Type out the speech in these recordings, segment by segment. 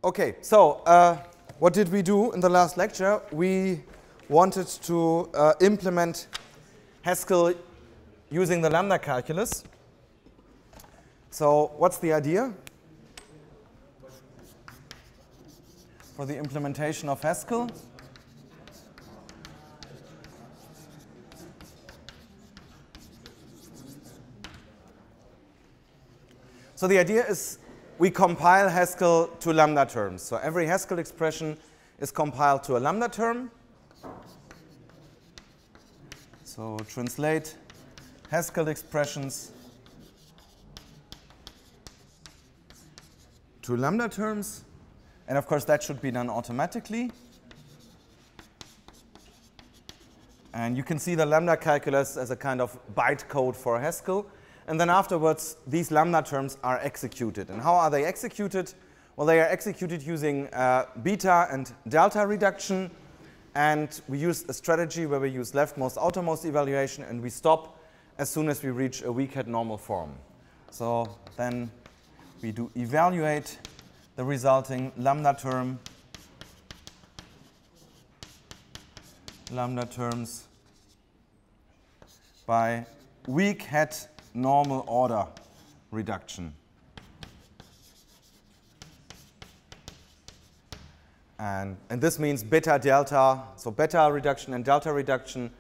Okay, so what did we do in the last lecture? We wanted to implement Haskell using the lambda calculus. So what's the idea for the implementation of Haskell? So the idea is we compile Haskell to lambda terms. So every Haskell expression is compiled to a lambda term. So translate Haskell expressions to lambda terms. And of course, that should be done automatically. And you can see the lambda calculus as a kind of bytecode for Haskell. And then afterwards, these lambda terms are executed. And how are they executed? Well, they are executed using beta and delta reduction. And we use a strategy where we use leftmost, outermost evaluation, and we stop as soon as we reach a weak head normal form. So then we do evaluate the resulting lambda terms by weak head normal order reduction. And this means beta delta, so beta reduction and delta reduction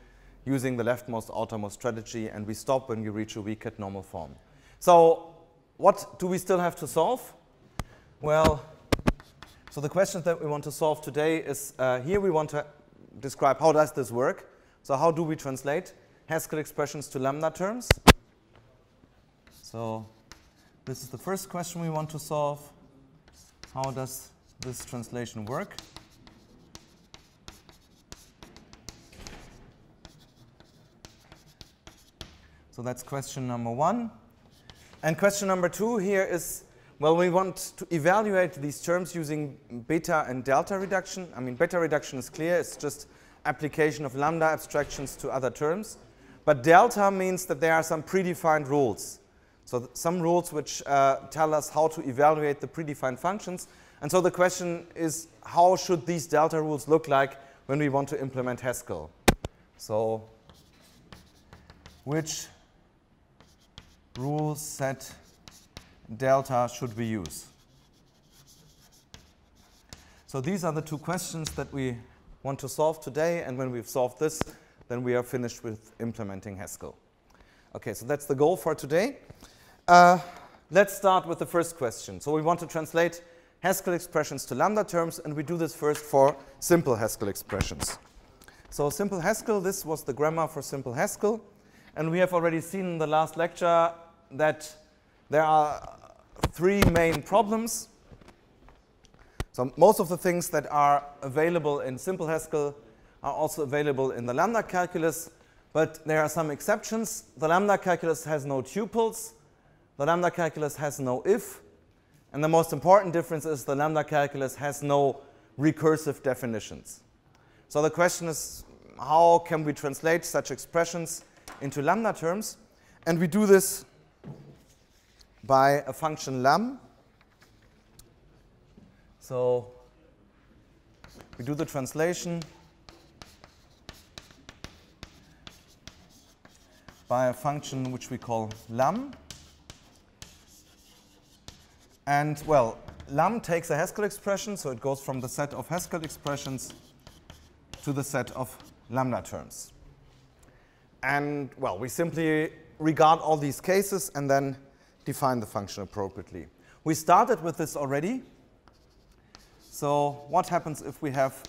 using the leftmost outermost strategy, and we stop when we reach a weak head normal form. So what do we still have to solve? Well, so the question that we want to solve today is here we want to describe how does this work. So how do we translate Haskell expressions to lambda terms? So this is the first question we want to solve. How does this translation work? So that's question number one. And question number two here is, well, we want to evaluate these terms using beta and delta reduction. I mean, beta reduction is clear. It's just application of lambda abstractions to other terms. But delta means that there are some predefined rules. So some rules which tell us how to evaluate the predefined functions. And so the question is, how should these delta rules look like when we want to implement Haskell? So which rule set delta should we use? So these are the two questions that we want to solve today. And when we've solved this, then we are finished with implementing Haskell. OK, so that's the goal for today. Let's start with the first question. So we want to translate Haskell expressions to lambda terms, and we do this first for simple Haskell expressions. So simple Haskell, this was the grammar for simple Haskell. And we have already seen in the last lecture that there are three main problems. So most of the things that are available in simple Haskell are also available in the lambda calculus, but there are some exceptions. The lambda calculus has no tuples. The lambda calculus has no if. And the most important difference is the lambda calculus has no recursive definitions. So the question is, how can we translate such expressions into lambda terms? And we do this by a function lam. So we do the translation by a function which we call lam. And, well, lam takes a Haskell expression, so it goes from the set of Haskell expressions to the set of lambda terms. And, well, we simply regard all these cases and then define the function appropriately. We started with this already. So what happens if we have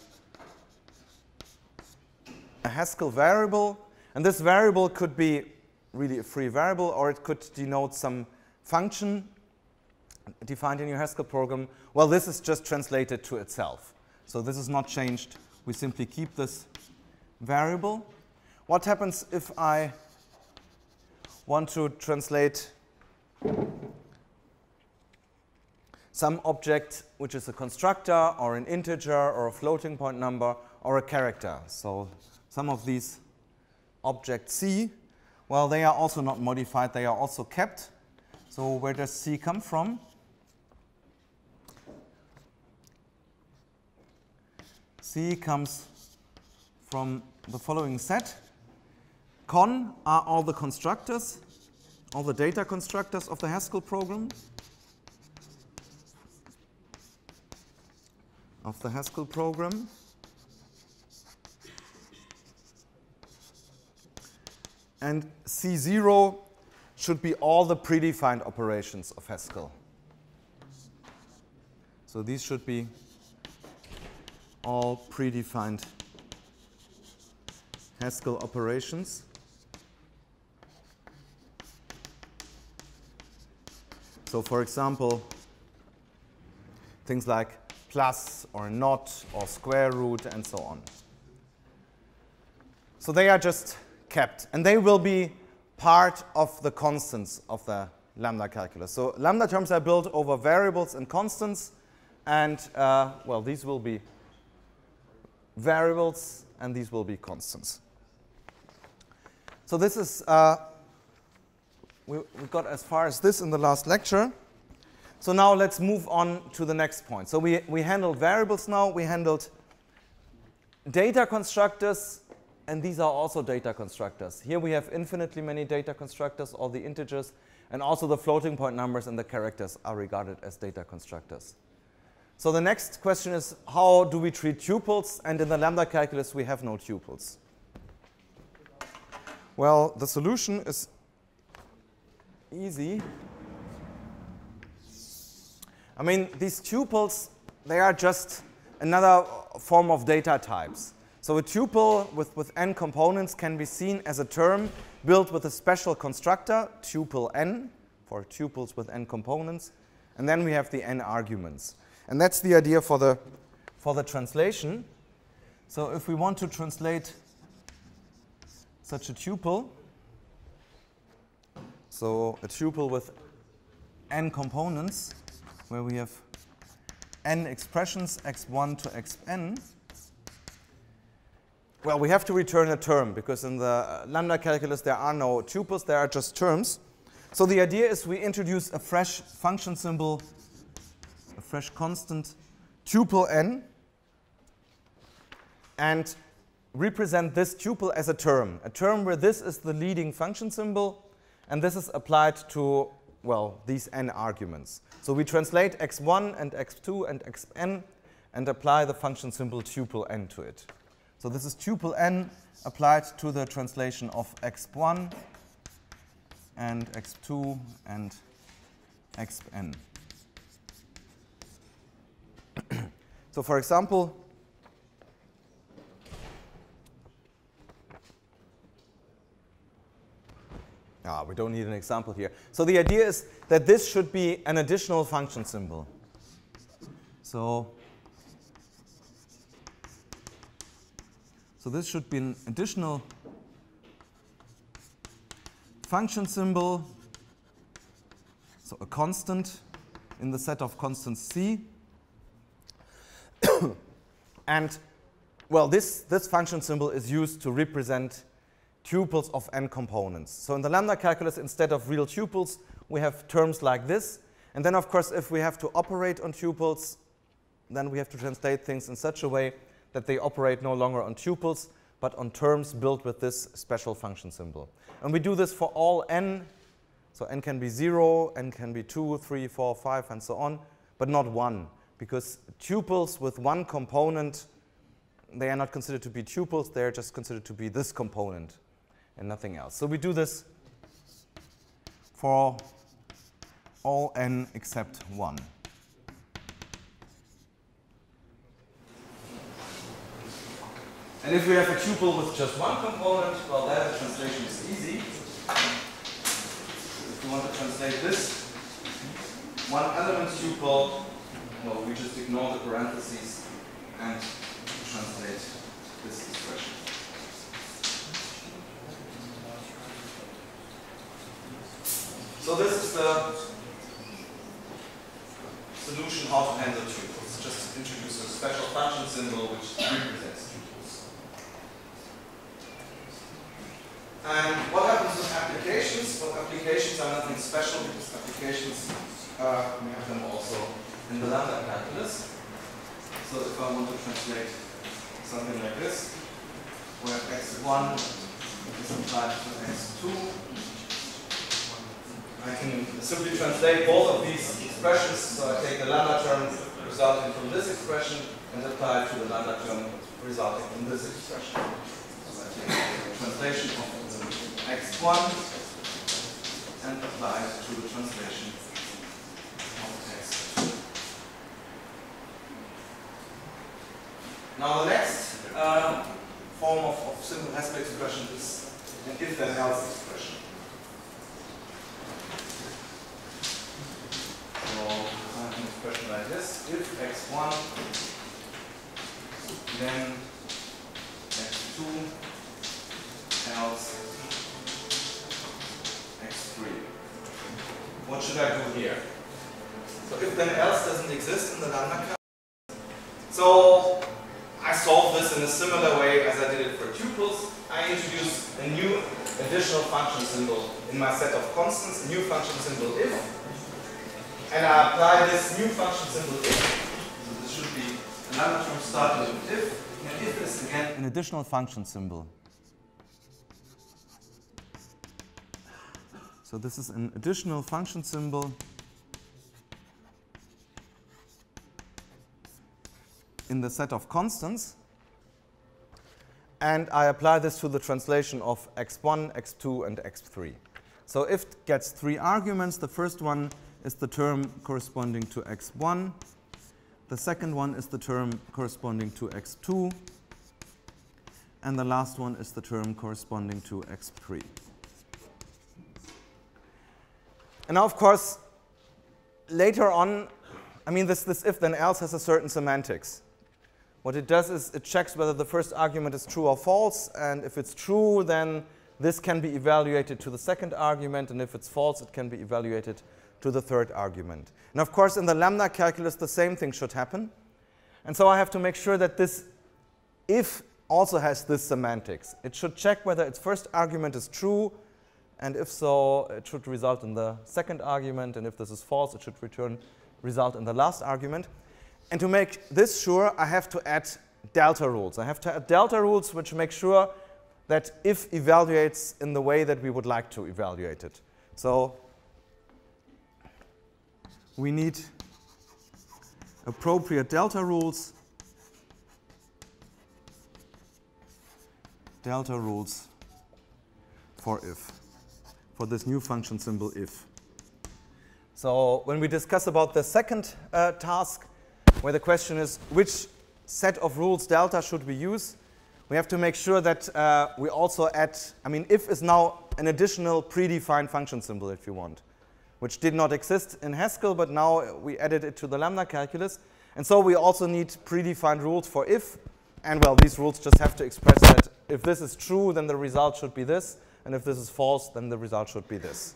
a Haskell variable? And this variable could be really a free variable, or it could denote some function defined in your Haskell program. Well, this is just translated to itself. So this is not changed. We simply keep this variable. What happens if I want to translate some object which is a constructor or an integer or a floating point number or a character? So some of these objects C, well, they are also not modified. They are also kept. So where does C come from? C comes from the following set. Con are all the constructors, all the data constructors of the Haskell program. And C0 should be all the predefined operations of Haskell. So these should be all predefined Haskell operations. So for example, things like plus or not or square root and so on. So they are just kept, and they will be part of the constants of the lambda calculus. So lambda terms are built over variables and constants, and well, these will be variables and these will be constants. So this is, we got as far as this in the last lecture. So now let's move on to the next point. So we handled variables now, we handled data constructors, and these are also data constructors. Here we have infinitely many data constructors, all the integers, and also the floating point numbers and the characters are regarded as data constructors. So the next question is, how do we treat tuples? And in the lambda calculus, we have no tuples. Well, the solution is easy. I mean, these tuples, they are just another form of data types. So a tuple with n components can be seen as a term built with a special constructor, tuple n, for tuples with n components. And then we have the n arguments. And that's the idea for the translation. So if we want to translate such a tuple, so a tuple with n components, where we have n expressions, x1 to xn, well, we have to return a term, because in the lambda calculus there are no tuples, there are just terms. So the idea is we introduce a fresh function symbol, a fresh constant, tuple n, and represent this tuple as a term where this is the leading function symbol, and this is applied to, well, these n arguments. So we translate x1 and x2 and xn and apply the function symbol tuple n to it. So this is tuple n applied to the translation of x1 and x2 and xn. So for example, we don't need an example here. So the idea is that this should be an additional function symbol. So this should be an additional function symbol, so a constant in the set of constants C. And, well, this function symbol is used to represent tuples of n components. So in the lambda calculus, instead of real tuples, we have terms like this. And then, of course, if we have to operate on tuples, then we have to translate things in such a way that they operate no longer on tuples, but on terms built with this special function symbol. And we do this for all n. So n can be 0, n can be 2, 3, 4, 5, and so on, but not 1. Because tuples with one component, they are not considered to be tuples, they are just considered to be this component and nothing else. So we do this for all n except 1. And if we have a tuple with just one component, well, there the translation is easy. If we want to translate this, one element tuple, well, we just ignore the parentheses and translate this expression. So this is the solution how to handle tuples. Just introduce a special function symbol which represents tuples. And what happens with applications? Well, applications are nothing special because applications, we have them also in the lambda calculus. So if I want to translate something like this, where x1 is applied to x2. I can simply translate both of these expressions. So I take the lambda term resulting from this expression and apply it to the lambda term resulting from this expression. So I take the translation of x1 and apply it to the translation of x2. Now the next form of simple Haskell expression is an if-then-else expression. So I have an expression like this: if x1, then x2, else x3. What should I do here? So if then else doesn't exist in the lambda class. So I solve this in a similar way as I did it for tuples. I introduce a new additional function symbol in my set of constants, a new function symbol if, and I apply this new function symbol if. So this should be a lambda term starting with if, and if is again an additional function symbol. So this is an additional function symbol in the set of constants, and I apply this to the translation of x1, x2, and x3. So if gets 3 arguments. The first one is the term corresponding to x1. The second one is the term corresponding to x2. And the last one is the term corresponding to x3. And now, of course, later on, I mean, this if then else has a certain semantics. What it does is it checks whether the first argument is true or false, and if it's true, then this can be evaluated to the second argument, and if it's false, it can be evaluated to the third argument. And of course, in the lambda calculus, the same thing should happen. And so I have to make sure that this if also has this semantics. It should check whether its first argument is true, and if so, it should result in the second argument, and if this is false, it should result in the last argument. And to make this sure, I have to add delta rules. I have to add delta rules which make sure that if evaluates in the way that we would like to evaluate it. So we need appropriate delta rules. Delta rules for if, for this new function symbol if. So when we discuss about the second task, where the question is which set of rules delta should we use, we have to make sure that we also add, I mean, if is now an additional predefined function symbol, if you want, which did not exist in Haskell, but now we added it to the lambda calculus. And so we also need predefined rules for if, and well, these rules just have to express that if this is true, then the result should be this, and if this is false, then the result should be this.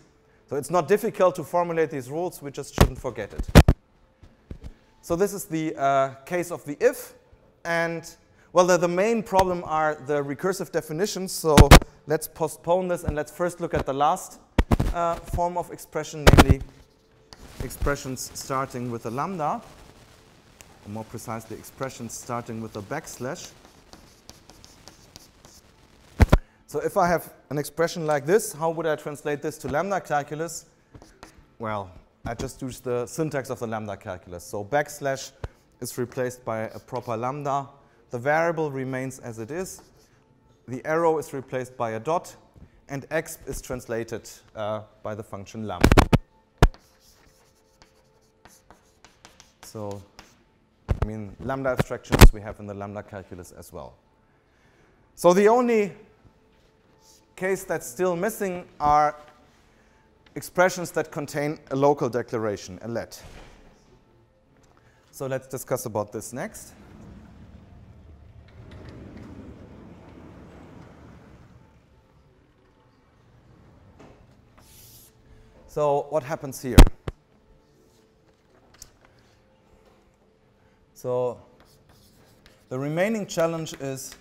So it's not difficult to formulate these rules, we just shouldn't forget it. So this is the case of the if, and well, the main problem are the recursive definitions, so let's postpone this and let's first look at the last form of expression, namely expressions starting with a lambda, or more precisely expressions starting with a backslash. So if I have an expression like this, how would I translate this to lambda calculus? Well, I just use the syntax of the lambda calculus. So backslash is replaced by a proper lambda. The variable remains as it is. The arrow is replaced by a dot. And exp is translated by the function lambda. So, I mean, lambda abstractions we have in the lambda calculus as well. So the only case that's still missing are expressions that contain a local declaration, a let. So let's discuss about this next. So what happens here? So the remaining challenge is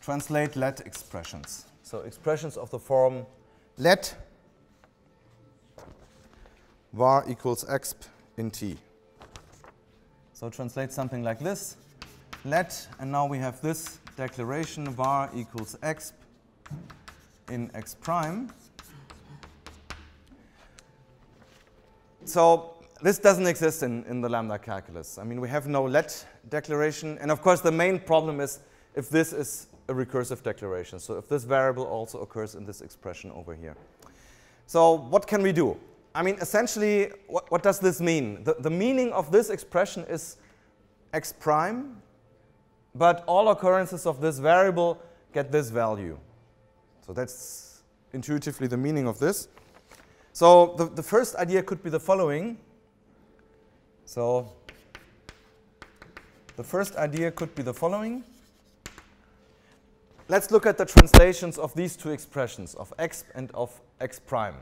translate let expressions. So expressions of the form let var equals exp in t. So translate something like this. Let, and now we have this declaration, var equals exp in x prime. So this doesn't exist in the Lambda calculus. I mean, we have no let declaration. And of course, the main problem is if this is a recursive declaration. So if this variable also occurs in this expression over here. So what can we do? I mean, essentially, what does this mean? The meaning of this expression is x prime, but all occurrences of this variable get this value. So that's intuitively the meaning of this. So the first idea could be the following. So the first idea could be the following. Let's look at the translations of these two expressions, of x and of x prime.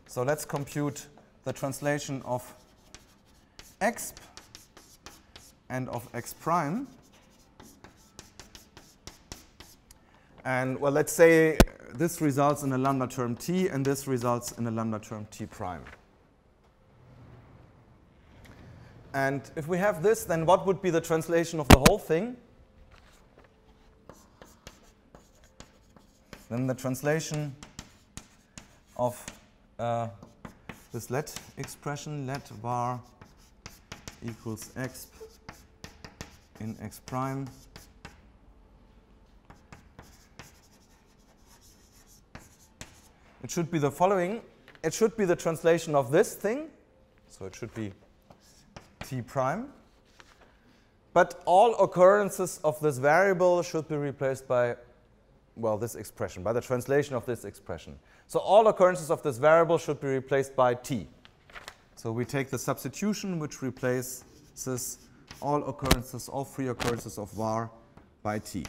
So let's compute the translation of exp and of x prime. And well, let's say this results in a lambda term t, and this results in a lambda term t prime. And if we have this, then what would be the translation of the whole thing? Then the translation of this let expression, let var equals exp in x prime, it should be the following. It should be the translation of this thing. So it should be t prime. But all occurrences of this variable should be replaced by, well, this expression, by the translation of this expression. So all occurrences of this variable should be replaced by t. So we take the substitution, which replaces all occurrences, all free occurrences of var by t.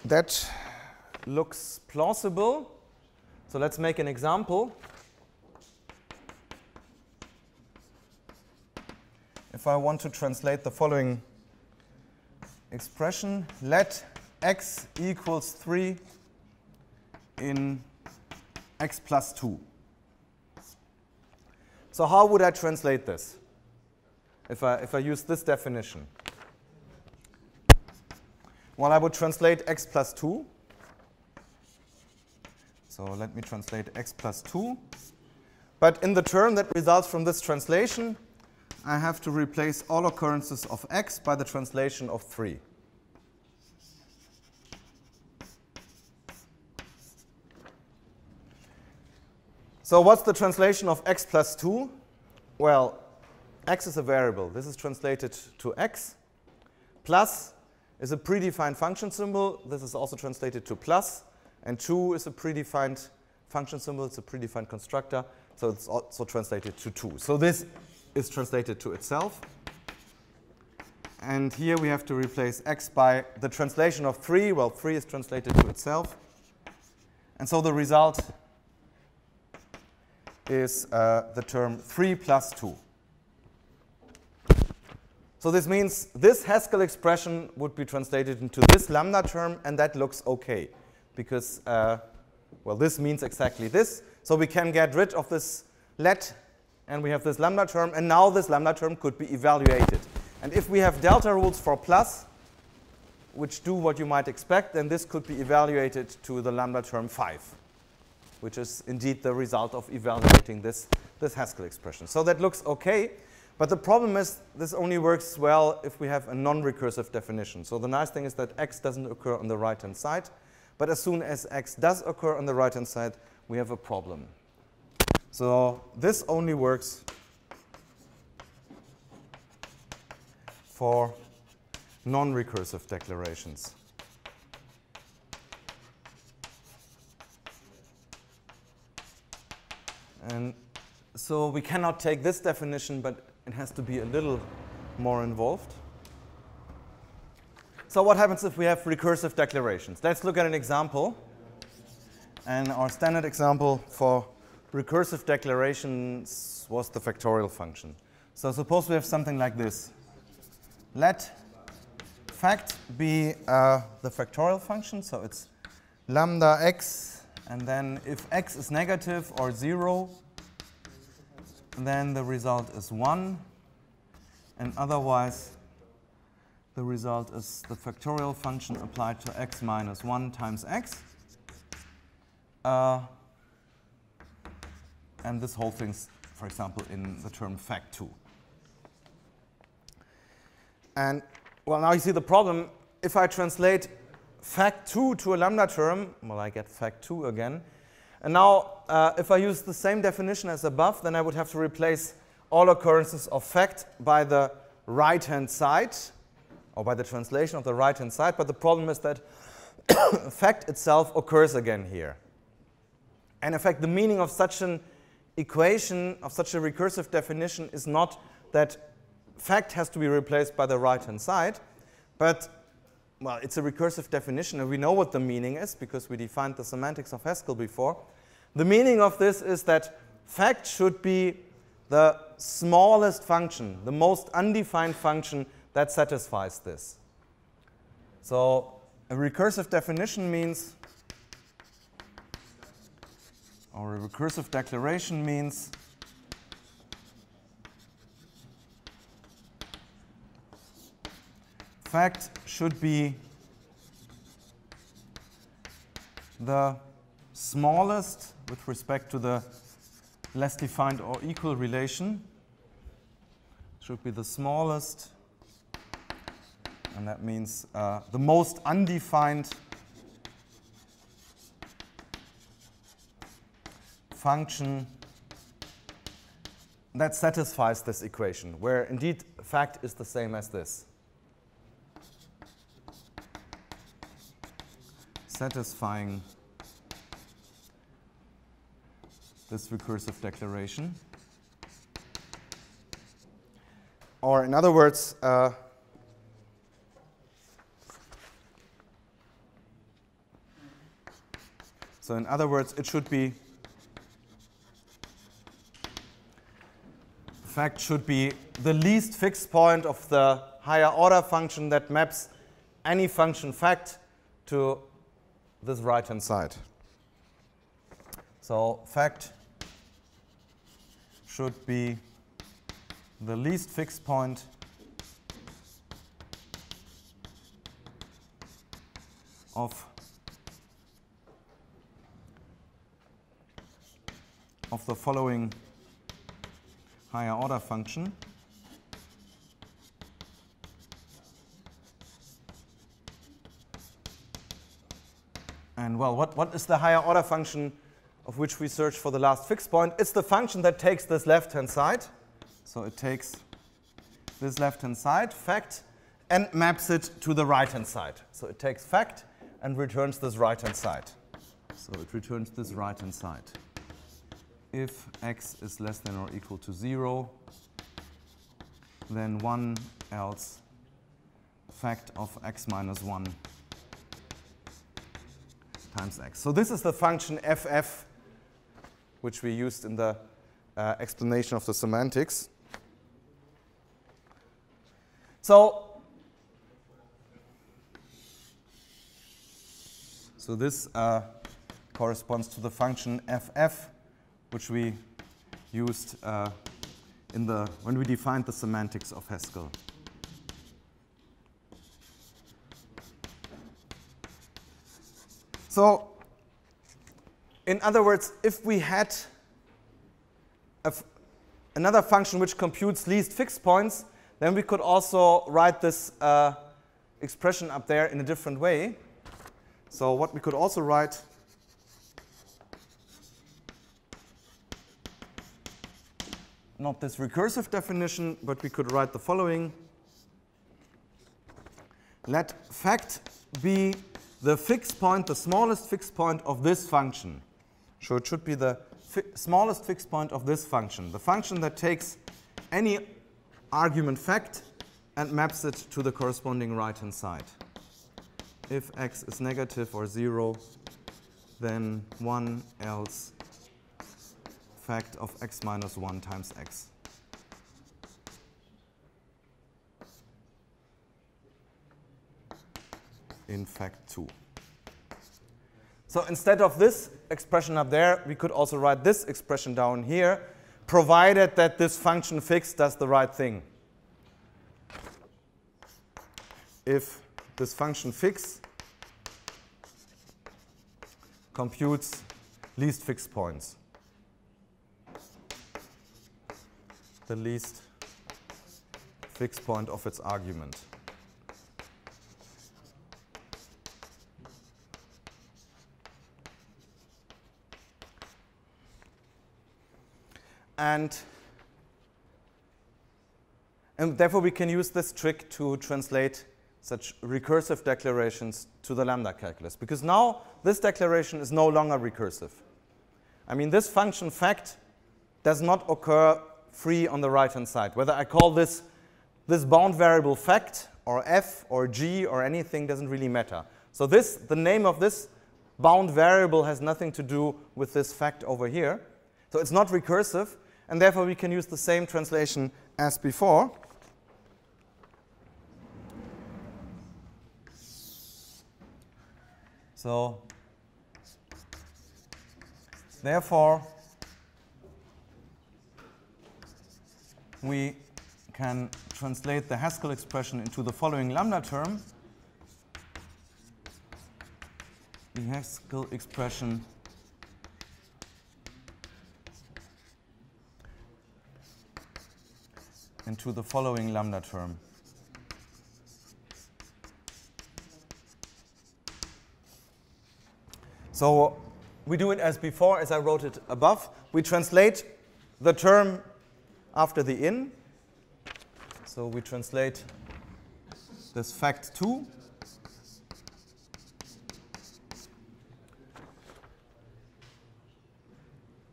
That looks plausible. So let's make an example. If I want to translate the following expression, let x equals 3 in x plus 2. So how would I translate this if I use this definition? Well, I would translate x plus 2. So let me translate x plus 2. But in the term that results from this translation, I have to replace all occurrences of x by the translation of 3. So what's the translation of x plus 2? Well, x is a variable. This is translated to x. Plus is a predefined function symbol. This is also translated to plus. And 2 is a predefined function symbol. It's a predefined constructor. So it's also translated to 2. So this is translated to itself. And here we have to replace x by the translation of 3. Well, 3 is translated to itself. And so the result is the term 3 plus 2. So this means this Haskell expression would be translated into this lambda term, and that looks OK. Because, well, this means exactly this. So we can get rid of this let, and we have this lambda term. And now this lambda term could be evaluated. And if we have delta rules for plus, which do what you might expect, then this could be evaluated to the lambda term 5, which is indeed the result of evaluating this Haskell expression. So that looks OK. But the problem is this only works well if we have a non-recursive definition. So the nice thing is that x doesn't occur on the right-hand side. But as soon as x does occur on the right-hand side, we have a problem. So this only works for non-recursive declarations. And so we cannot take this definition, but it has to be a little more involved. So what happens if we have recursive declarations? Let's look at an example. And our standard example for recursive declarations was the factorial function. So suppose we have something like this. Let fact be the factorial function. So it's lambda x, and then if x is negative or 0, then the result is 1, and otherwise the result is the factorial function applied to x minus 1 times x. And this whole thing's, for example, in the term fact2. And, well, now you see the problem. If I translate fact2 to a lambda term, well, I get fact2 again. And now, if I use the same definition as above, then I would have to replace all occurrences of fact by the right-hand side, or by the translation of the right-hand side. But the problem is that fact itself occurs again here. And in fact, the meaning of such an equation, of such a recursive definition, is not that fact has to be replaced by the right-hand side, but, well, it's a recursive definition, and we know what the meaning is because we defined the semantics of Haskell before. The meaning of this is that fact should be the smallest function, the most undefined function that satisfies this. So a recursive definition means, or a recursive declaration means fact should be the smallest with respect to the less defined or equal relation. Should be the smallest, and that means the most undefined function that satisfies this equation, where indeed fact is the same as this. Satisfying this recursive declaration. Or in other words, so in other words, it should be, fact should be the least fixed point of the higher order function that maps any function fact to this right-hand side. So fact should be the least fixed point of the following higher order function. And, well, what is the higher order function of which we search for the last fixed point? It's the function that takes this left-hand side. So it takes this left-hand side, fact, and maps it to the right-hand side. So it takes fact and returns this right-hand side. So it returns this right-hand side. If x is less than or equal to 0, then 1, else fact of x minus 1 times x. So this is the function ff, which we used in the explanation of the semantics. So this corresponds to the function ff, which we used when we defined the semantics of Haskell. So, in other words, if we had another function which computes least fixed points, then we could also write this expression up there in a different way. So what we could also write not this recursive definition, but we could write the following. Let fact be the fixed point, the smallest fixed point of this function. So it should be the smallest fixed point of this function, the function that takes any argument fact and maps it to the corresponding right-hand side. If x is negative or 0, then 1, else fact of x minus 1 times x. In fact 2. So instead of this expression up there, we could also write this expression down here, provided that this function fix does the right thing. If this function fix computes least fixed points, the least fixed point of its argument. And therefore, we can use this trick to translate such recursive declarations to the lambda calculus, because now this declaration is no longer recursive. I mean, this function fact does not occur free on the right-hand side. Whether I call this bound variable fact or f or g or anything doesn't really matter. So the name of this bound variable has nothing to do with this fact over here. So it's not recursive, and therefore we can use the same translation as before. So therefore, we can translate the Haskell expression into the following lambda term. The Haskell expression into the following lambda term. So we do it as before, as I wrote it above. We translate the term after the in. So we translate this fact 2.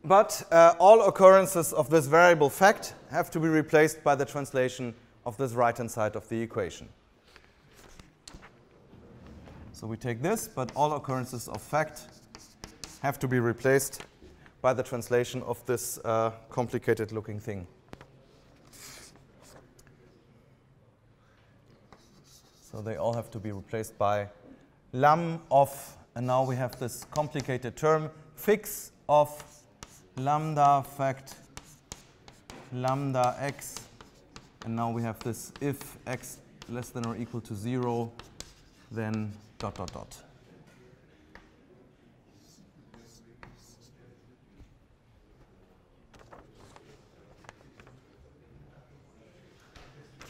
But all occurrences of this variable fact have to be replaced by the translation of this right-hand side of the equation. So we take this, but all occurrences of fact have to be replaced by the translation of this complicated-looking thing. So they all have to be replaced by lam of, and now we have this complicated term, fix of lambda fact lambda x, and now we have this if x less than or equal to 0, then ...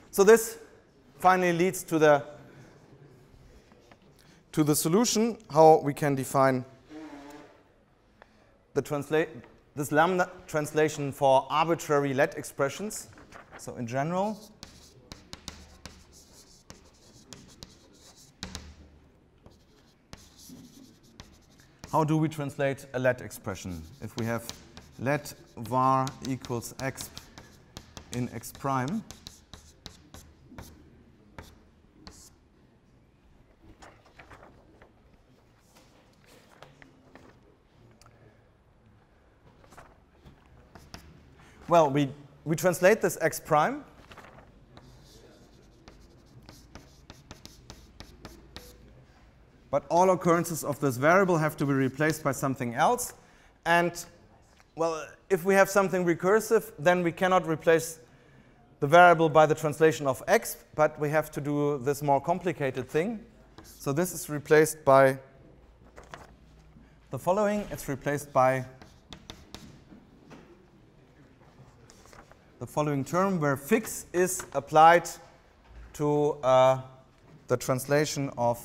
So this finally leads to the solution, how we can define this lambda translation for arbitrary let expressions. So in general, how do we translate a let expression? If we have let var equals exp in x prime, well, we translate this x prime but all occurrences of this variable have to be replaced by something else. And, well, if we have something recursive, then we cannot replace the variable by the translation of x, but we have to do this more complicated thing. So this is replaced by the following. It's replaced by the following term, where fix is applied to the translation of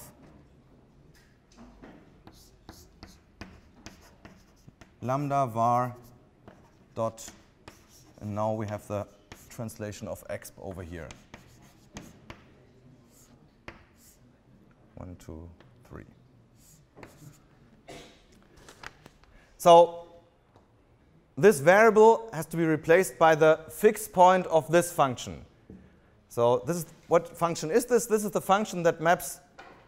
lambda var dot, and now we have the translation of exp over here. 1, 2, 3. So this variable has to be replaced by the fixed point of this function. So this is, what function is this? This is the function that maps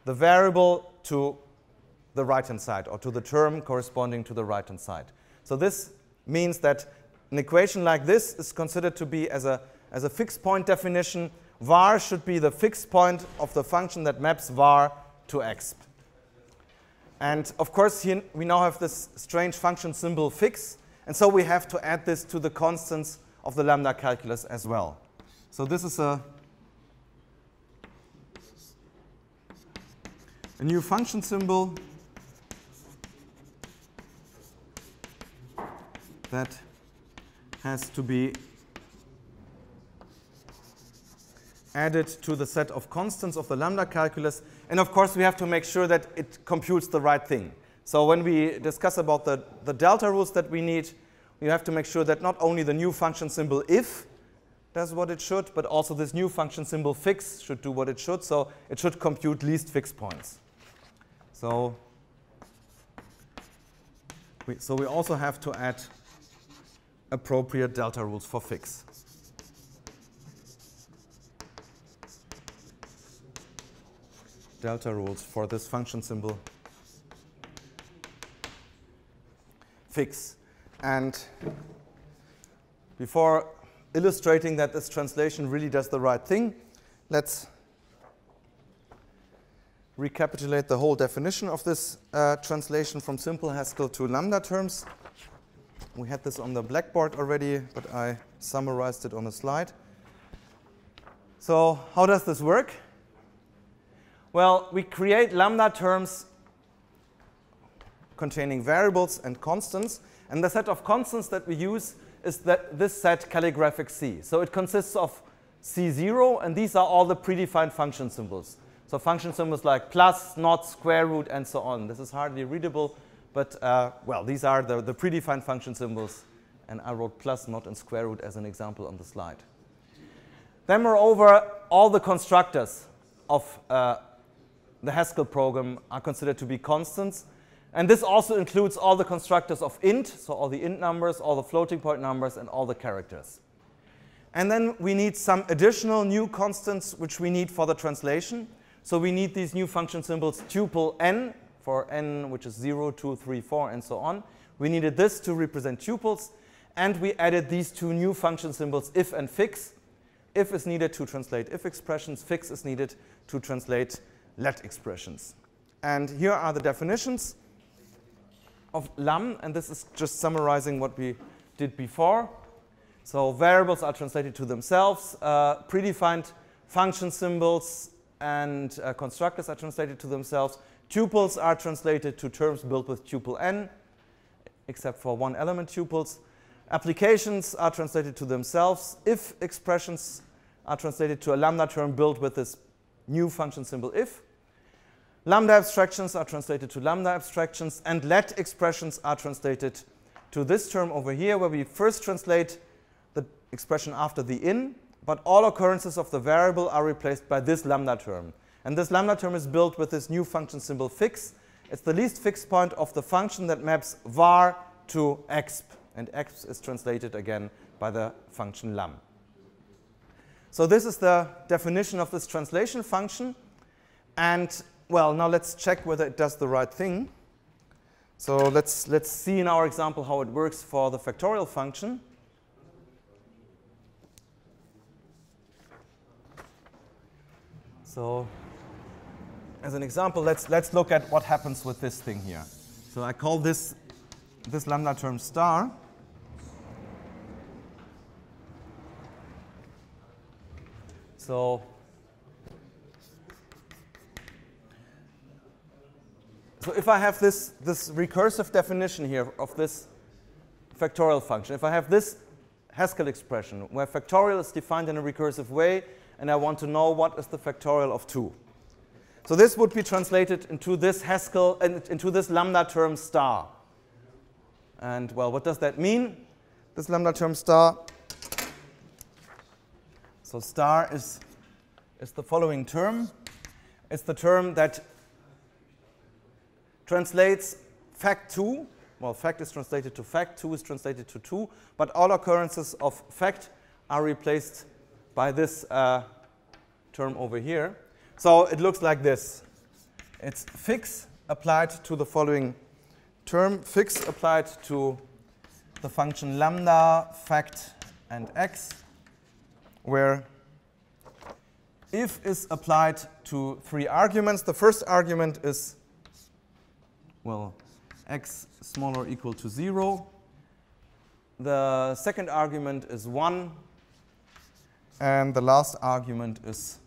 the variable to the right-hand side, or to the term corresponding to the right-hand side. So this means that an equation like this is considered to be as a fixed point definition. Var should be the fixed point of the function that maps var to exp. And of course, here we now have this strange function symbol fix. And so we have to add this to the constants of the lambda calculus as well. So this is a new function symbol that has to be added to the set of constants of the lambda calculus. And of course, we have to make sure that it computes the right thing. So when we discuss about the delta rules that we need, we have to make sure that not only the new function symbol if does what it should, but also this new function symbol fix should do what it should. So it should compute least fixed points. So we also have to add appropriate delta rules for fix. Delta rules for this function symbol fix. And before illustrating that this translation really does the right thing, let's recapitulate the whole definition of this translation from simple Haskell to lambda terms. We had this on the blackboard already, but I summarized it on a slide. So how does this work? Well, we create lambda terms containing variables and constants. And the set of constants that we use is this set calligraphic C. So it consists of C0, and these are all the predefined function symbols. So function symbols like plus, not, square root, and so on. This is hardly readable, but well, these are the predefined function symbols. And I wrote plus, not, and square root as an example on the slide. Then moreover, all the constructors of the Haskell program are considered to be constants. And this also includes all the constructors of int, so all the int numbers, all the floating point numbers, and all the characters. And then we need some additional new constants which we need for the translation. So we need these new function symbols tuple n, for n which is 0, 2, 3, 4, and so on. We needed this to represent tuples. And we added these two new function symbols if and fix. If is needed to translate if expressions, fix is needed to translate let expressions. And here are the definitions of lam, and this is just summarizing what we did before. So variables are translated to themselves, predefined function symbols and constructors are translated to themselves. Tuples are translated to terms built with tuple n, except for one element tuples. Applications are translated to themselves. If expressions are translated to a lambda term built with this new function symbol if. Lambda abstractions are translated to lambda abstractions, and let expressions are translated to this term over here, where we first translate the expression after the in, but all occurrences of the variable are replaced by this lambda term. And this lambda term is built with this new function symbol fix. It's the least fixed point of the function that maps var to exp, and exp is translated again by the function lam. So this is the definition of this translation function. And well, now let's check whether it does the right thing. So let's see in our example how it works for the factorial function. So as an example, let's look at what happens with this thing here. So I call this lambda term star. So if I have this recursive definition here of this factorial function, if I have this Haskell expression where factorial is defined in a recursive way, and I want to know what is the factorial of 2. So this would be translated into this Haskell, into this lambda term star. And well, what does that mean? This lambda term star. So star is the following term. It's the term that translates fact2. Well, fact is translated to fact, 2 is translated to 2, but all occurrences of fact are replaced by this term over here. So it looks like this. It's fix applied to the following term, fix applied to the function lambda, fact, and x, where if is applied to 3 arguments. The first argument is well, x smaller or equal to 0. The second argument is 1. And the last argument is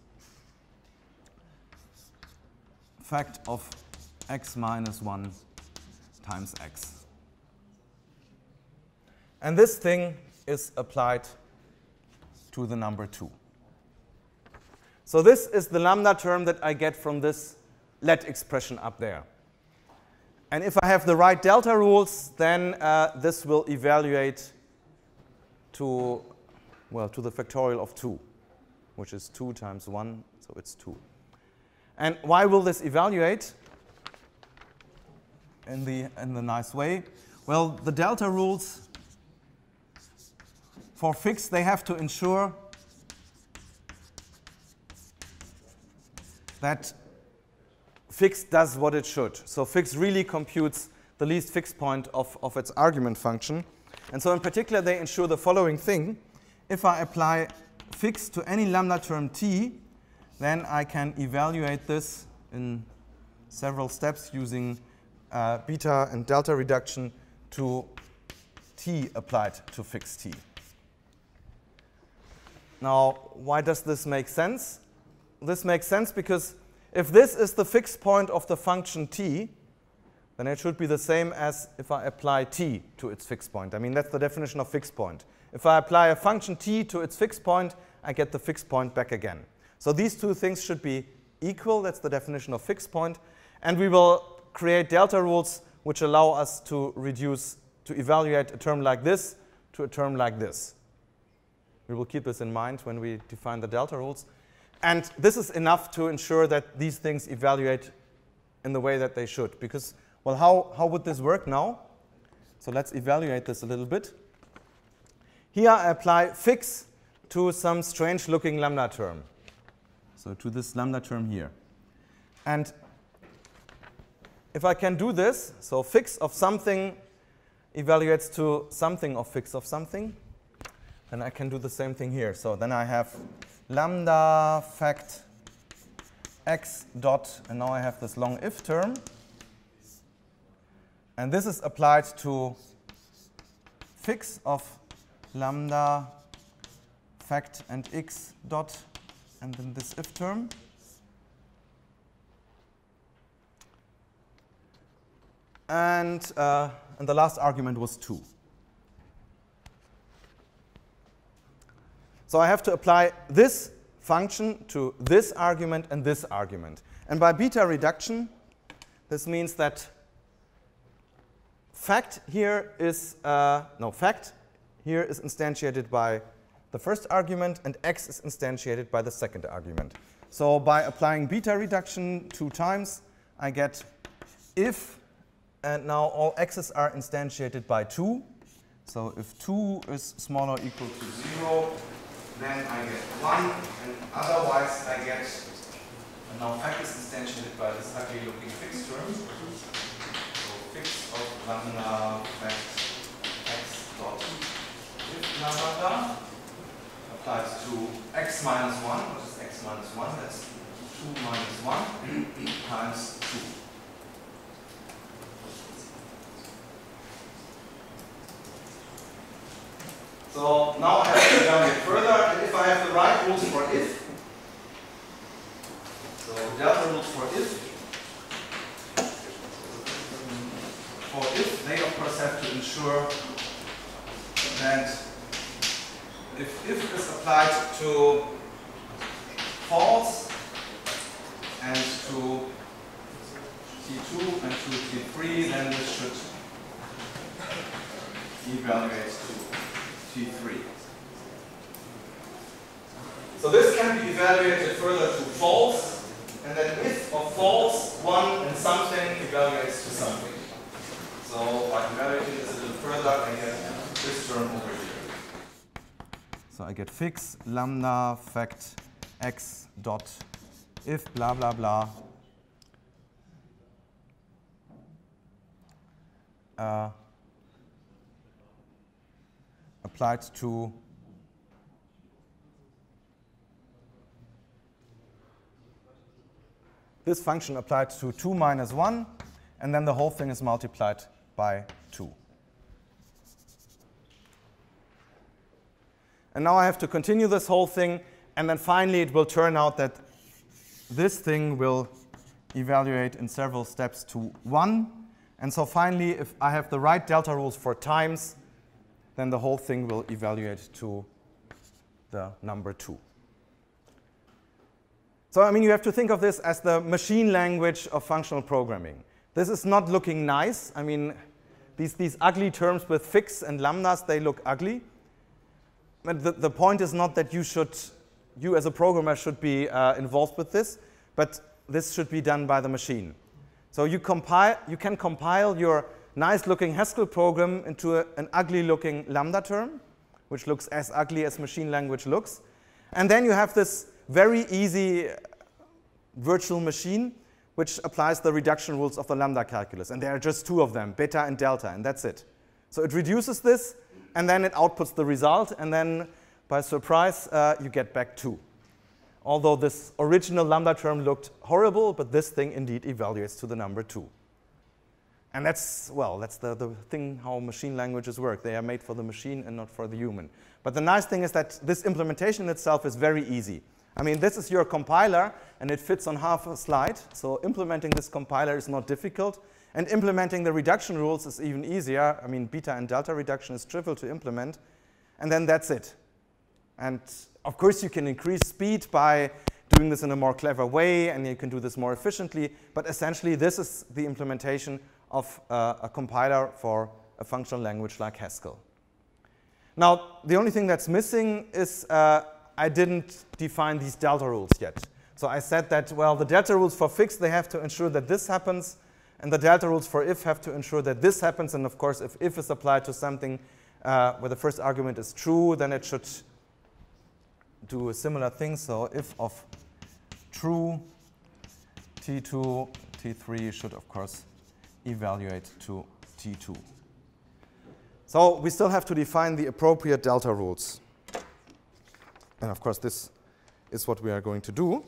fact of x minus 1 times x. And this thing is applied to the number 2. So this is the lambda term that I get from this let expression up there. And if I have the right delta rules, then this will evaluate to, well, to the factorial of 2, which is 2 times 1, so it's 2. And why will this evaluate in the nice way? Well, the delta rules for fixed, they have to ensure that fixed does what it should. So fixed really computes the least fixed point of its argument function. And so in particular, they ensure the following thing. If I apply fixed to any lambda term t, then I can evaluate this in several steps using beta and delta reduction to t applied to fixed t. Now, why does this make sense? This makes sense because if this is the fixed point of the function t, then it should be the same as if I apply t to its fixed point. I mean, that's the definition of fixed point. If I apply a function t to its fixed point, I get the fixed point back again. So these two things should be equal. That's the definition of fixed point. And we will create delta rules which allow us to reduce, to evaluate a term like this to a term like this. We will keep this in mind when we define the delta rules. And this is enough to ensure that these things evaluate in the way that they should. Because, well, how would this work now? So let's evaluate this a little bit. Here I apply fix to some strange-looking lambda term. So to this lambda term here. And if I can do this, so fix of something evaluates to something of fix of something, then I can do the same thing here. So then I have lambda fact x dot, and now I have this long if term. And this is applied to fix of lambda fact and x dot, and then this if term. And the last argument was 2. So I have to apply this function to this argument and this argument. And by beta reduction, this means that fact here is instantiated by the first argument, and x is instantiated by the second argument. So by applying beta reduction 2 times, I get if, and now all x's are instantiated by 2. So if 2 is smaller or equal to 0, then I get 1, and otherwise I get, and now fact is instantiated by this ugly looking fixed term. So fix of lambda fact x dot if blah blah blah applies to x minus 1, what is x minus 1? That's 2 minus 1 times 2. So now I have to evaluate further, and if I have the right rules for if, so delta rules for if, they of course have to ensure that if is applied to false and to T2 and to T3, then this should evaluate to T3. So this can be evaluated further to false, and then if of false, 1 and something evaluates to something. So by evaluating this a little further, I get this term over here. So I get fix lambda fact x dot if blah blah blah applied to this function applied to 2 minus 1, and then the whole thing is multiplied by 2. And now I have to continue this whole thing, and then finally it will turn out that this thing will evaluate in several steps to 1. And so finally, if I have the right delta rules for times, then the whole thing will evaluate to the number 2. So I mean, you have to think of this as the machine language of functional programming. This is not looking nice. I mean, these ugly terms with fix and lambdas, they look ugly. But the point is not that you as a programmer should be involved with this, but this should be done by the machine. So you can compile your nice-looking Haskell program into an ugly-looking lambda term, which looks as ugly as machine language looks. And then you have this very easy virtual machine, which applies the reduction rules of the lambda calculus. And there are just 2 of them, beta and delta, and that's it. So it reduces this, and then it outputs the result, and then, by surprise, you get back 2. Although this original lambda term looked horrible, but this thing indeed evaluates to the number 2. And that's, well, that's the thing how machine languages work. They are made for the machine and not for the human. But the nice thing is that this implementation itself is very easy. I mean, this is your compiler, and it fits on half a slide. So implementing this compiler is not difficult. And implementing the reduction rules is even easier. I mean, beta and delta reduction is trivial to implement. And then that's it. And of course, you can increase speed by doing this in a more clever way, and you can do this more efficiently. But essentially, this is the implementation of a compiler for a functional language like Haskell. Now, the only thing that's missing is I didn't define these delta rules yet. So I said that, well, the delta rules for fix, they have to ensure that this happens. And the delta rules for if have to ensure that this happens. And of course, if is applied to something where the first argument is true, then it should do a similar thing. So if of true, T2, T3 should, of course, evaluate to T2. So we still have to define the appropriate delta rules. And of course, this is what we are going to do.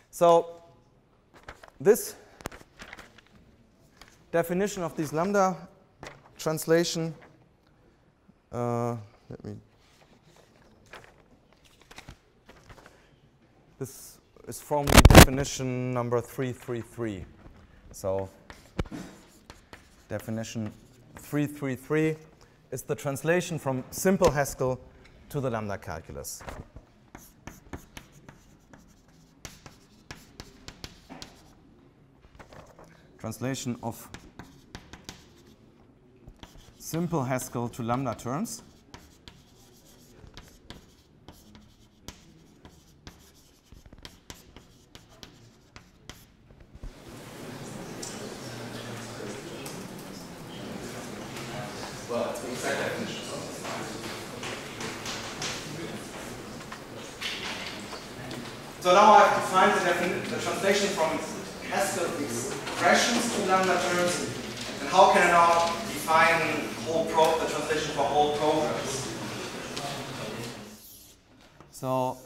So this definition of these lambda translation, this is from the definition number 333. So definition 333 is the translation from simple Haskell to the lambda calculus. Translation of simple Haskell to lambda terms. Well, it's the exact definition. So now I have defined the translation from Haskell expressions to lambda terms, and how can I now define the translation for whole programs? So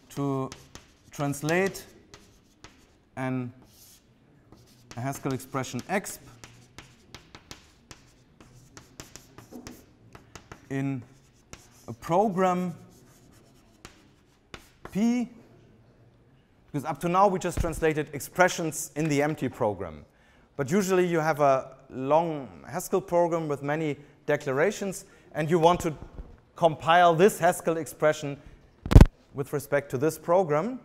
to translate a Haskell expression exp in a program P, because up to now we just translated expressions in the empty program. But usually you have a long Haskell program with many declarations, and you want to compile this Haskell expression with respect to this program.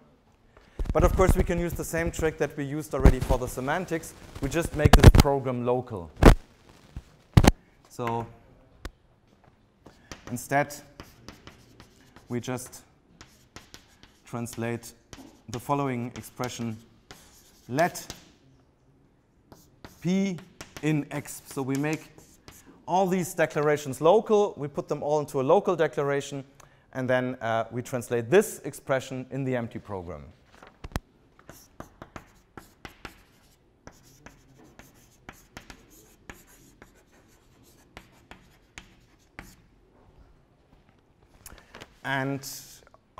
But of course we can use the same trick that we used already for the semantics. We just make this program local. So instead we just translate the following expression: let P in exp. So we make all these declarations local. We put them all into a local declaration, and then we translate this expression in the empty program. And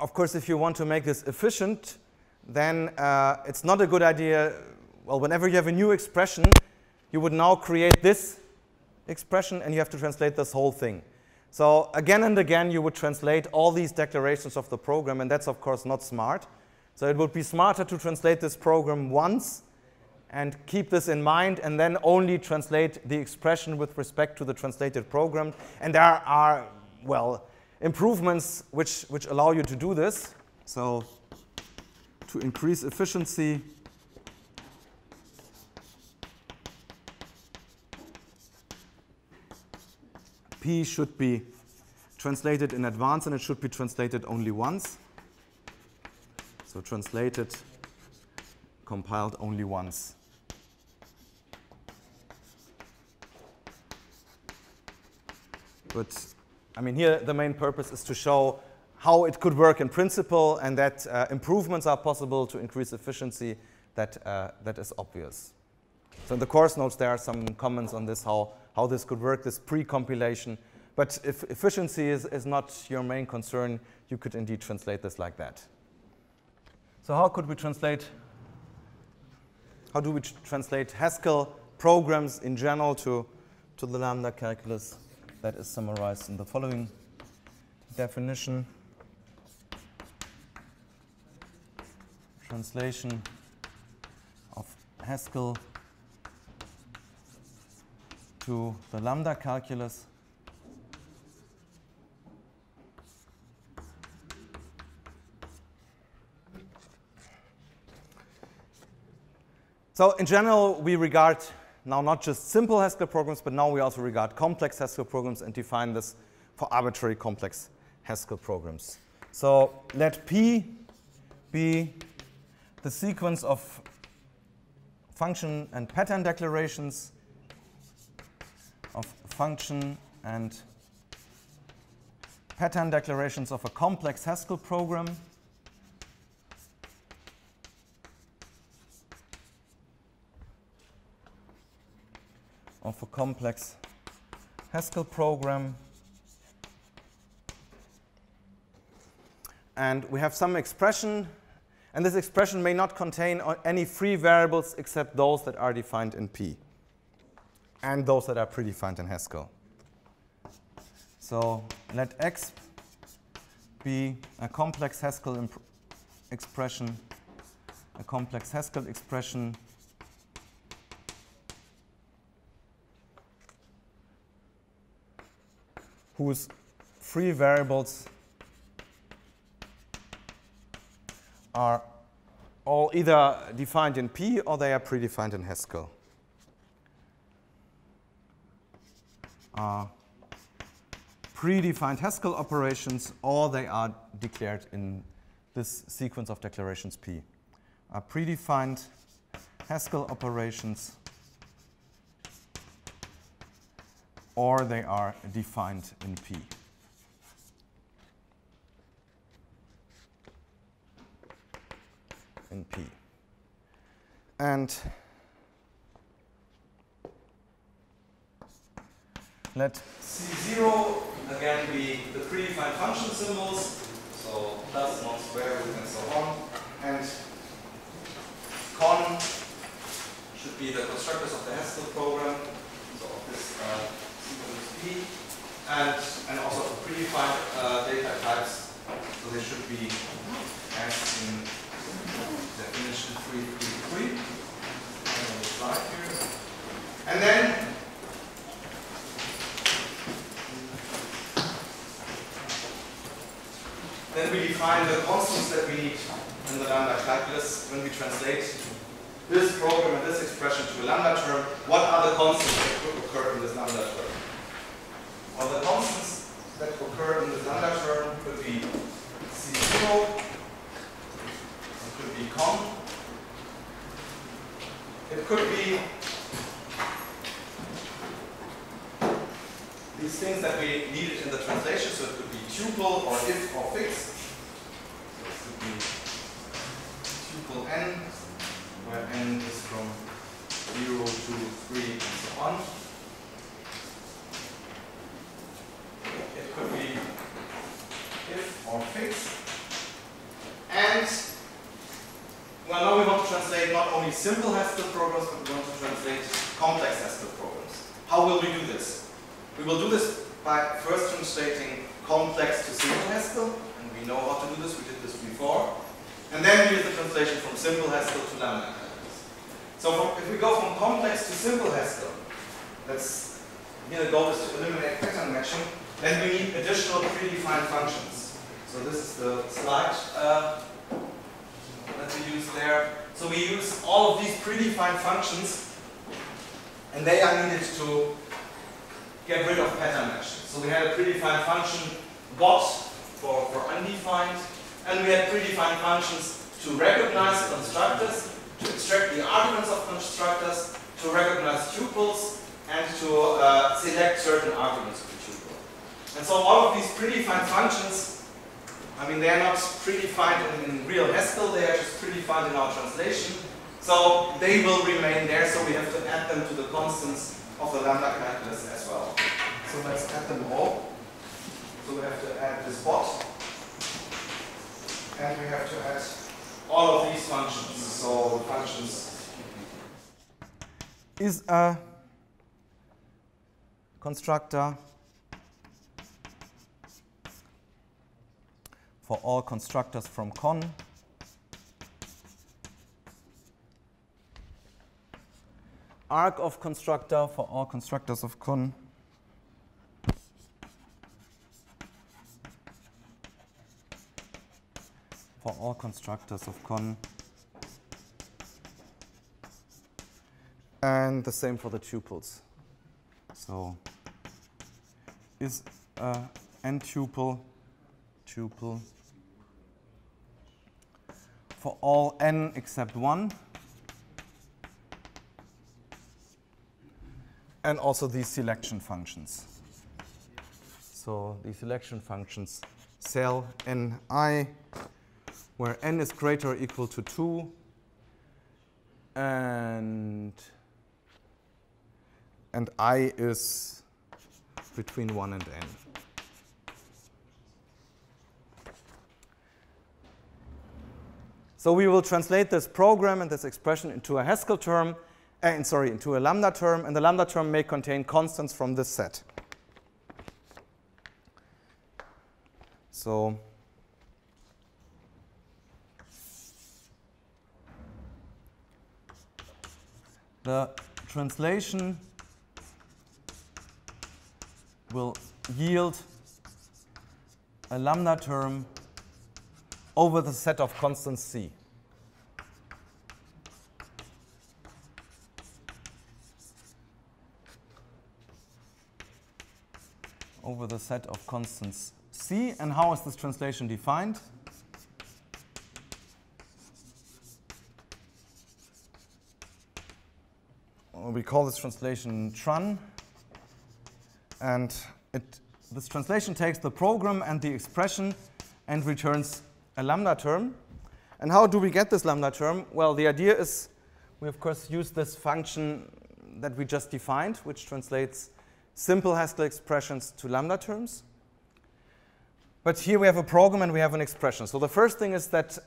of course, if you want to make this efficient, then it's not a good idea. Well, whenever you have a new expression, you would now create this expression, and you have to translate this whole thing. So again and again, you would translate all these declarations of the program, and that's, of course, not smart. So it would be smarter to translate this program once and keep this in mind, and then only translate the expression with respect to the translated program. And there are, well, improvements which allow you to do this. So to increase efficiency, P should be translated in advance, and it should be translated only once. So translated, compiled only once. But I mean, here the main purpose is to show how it could work in principle, and that improvements are possible to increase efficiency. That is obvious. So in the course notes, there are some comments on this, how this could work, this pre-compilation. But if efficiency is not your main concern, you could indeed translate this like that. So how could we translate? How do we translate Haskell programs in general to the Lambda calculus? That is summarized in the following definition. Translation of Haskell to the Lambda calculus. So in general, we regard now not just simple Haskell programs, but now we also regard complex Haskell programs and define this for arbitrary complex Haskell programs. So let P be the sequence of function and pattern declarations of function and pattern declarations of a complex Haskell program. Of a complex Haskell program. And we have some expression, and this expression may not contain any free variables except those that are defined in P and those that are predefined in Haskell. So let X be a complex Haskell expression, whose free variables are all either defined in P or they are predefined in Haskell. Predefined Haskell operations, or they are declared in this sequence of declarations P. Predefined Haskell operations, or they are defined in P. And let C0 again be the predefined function symbols, so plus, not square root, and so on. And con should be the constructors of the Haskell program, so of this sequence P, and also for predefined data types, so they should be as in definition 333 on the slide here. And then we define the constants that we need in the lambda calculus when we translate this program and this expression to a lambda term. What are the constants that could occur in this lambda term? Well, the constants that occur in this lambda term could be C0, it could be con, it could be these things that we needed in the translation, so it could be tuple or if or fix. So it could be tuple n, where n is from 0 to 3 and so on. It could be if or fix. only simple Haskell programs, but we want to translate complex Haskell programs. How will we do this? We will do this by first translating complex to simple Haskell, and we know how to do this, we did this before. And then we use the translation from simple Haskell to Lambda characters. So if we go from complex to simple Haskell, here the goal is to eliminate pattern matching, then we need additional predefined functions. So this is the slide that we use there. So we use all of these predefined functions, and they are needed to get rid of pattern matching. So we had a predefined function bot for undefined, and we had predefined functions to recognize constructors, to extract the arguments of constructors, to recognize tuples, and to select certain arguments of the tuple. And so all of these predefined functions, I mean, they are not predefined in real Haskell, they are just predefined in our translation. So they will remain there, so we have to add them to the constants of the Lambda calculus as well. So let's add them all. So we have to add this bot, and we have to add all of these functions. So the functions is a constructor for all constructors from con. Arc of constructor for all constructors of con. For all constructors of con. And the same for the tuples. So is n tuple for all n except 1. And also these selection functions. So these selection functions cell ni, where n is greater or equal to 2, and I is between 1 and n. So we will translate this program and this expression into a Haskell term, into a Lambda term, and the Lambda term may contain constants from this set. So the translation will yield a Lambda term over the set of constants C. Over the set of constants C. And how is this translation defined? Well, we call this translation tran. And this translation takes the program and the expression and returns a Lambda term. And how do we get this Lambda term? Well, the idea is we, of course, use this function that we just defined, which translates simple Haskell expressions to Lambda terms. But here we have a program and we have an expression. So the first thing is that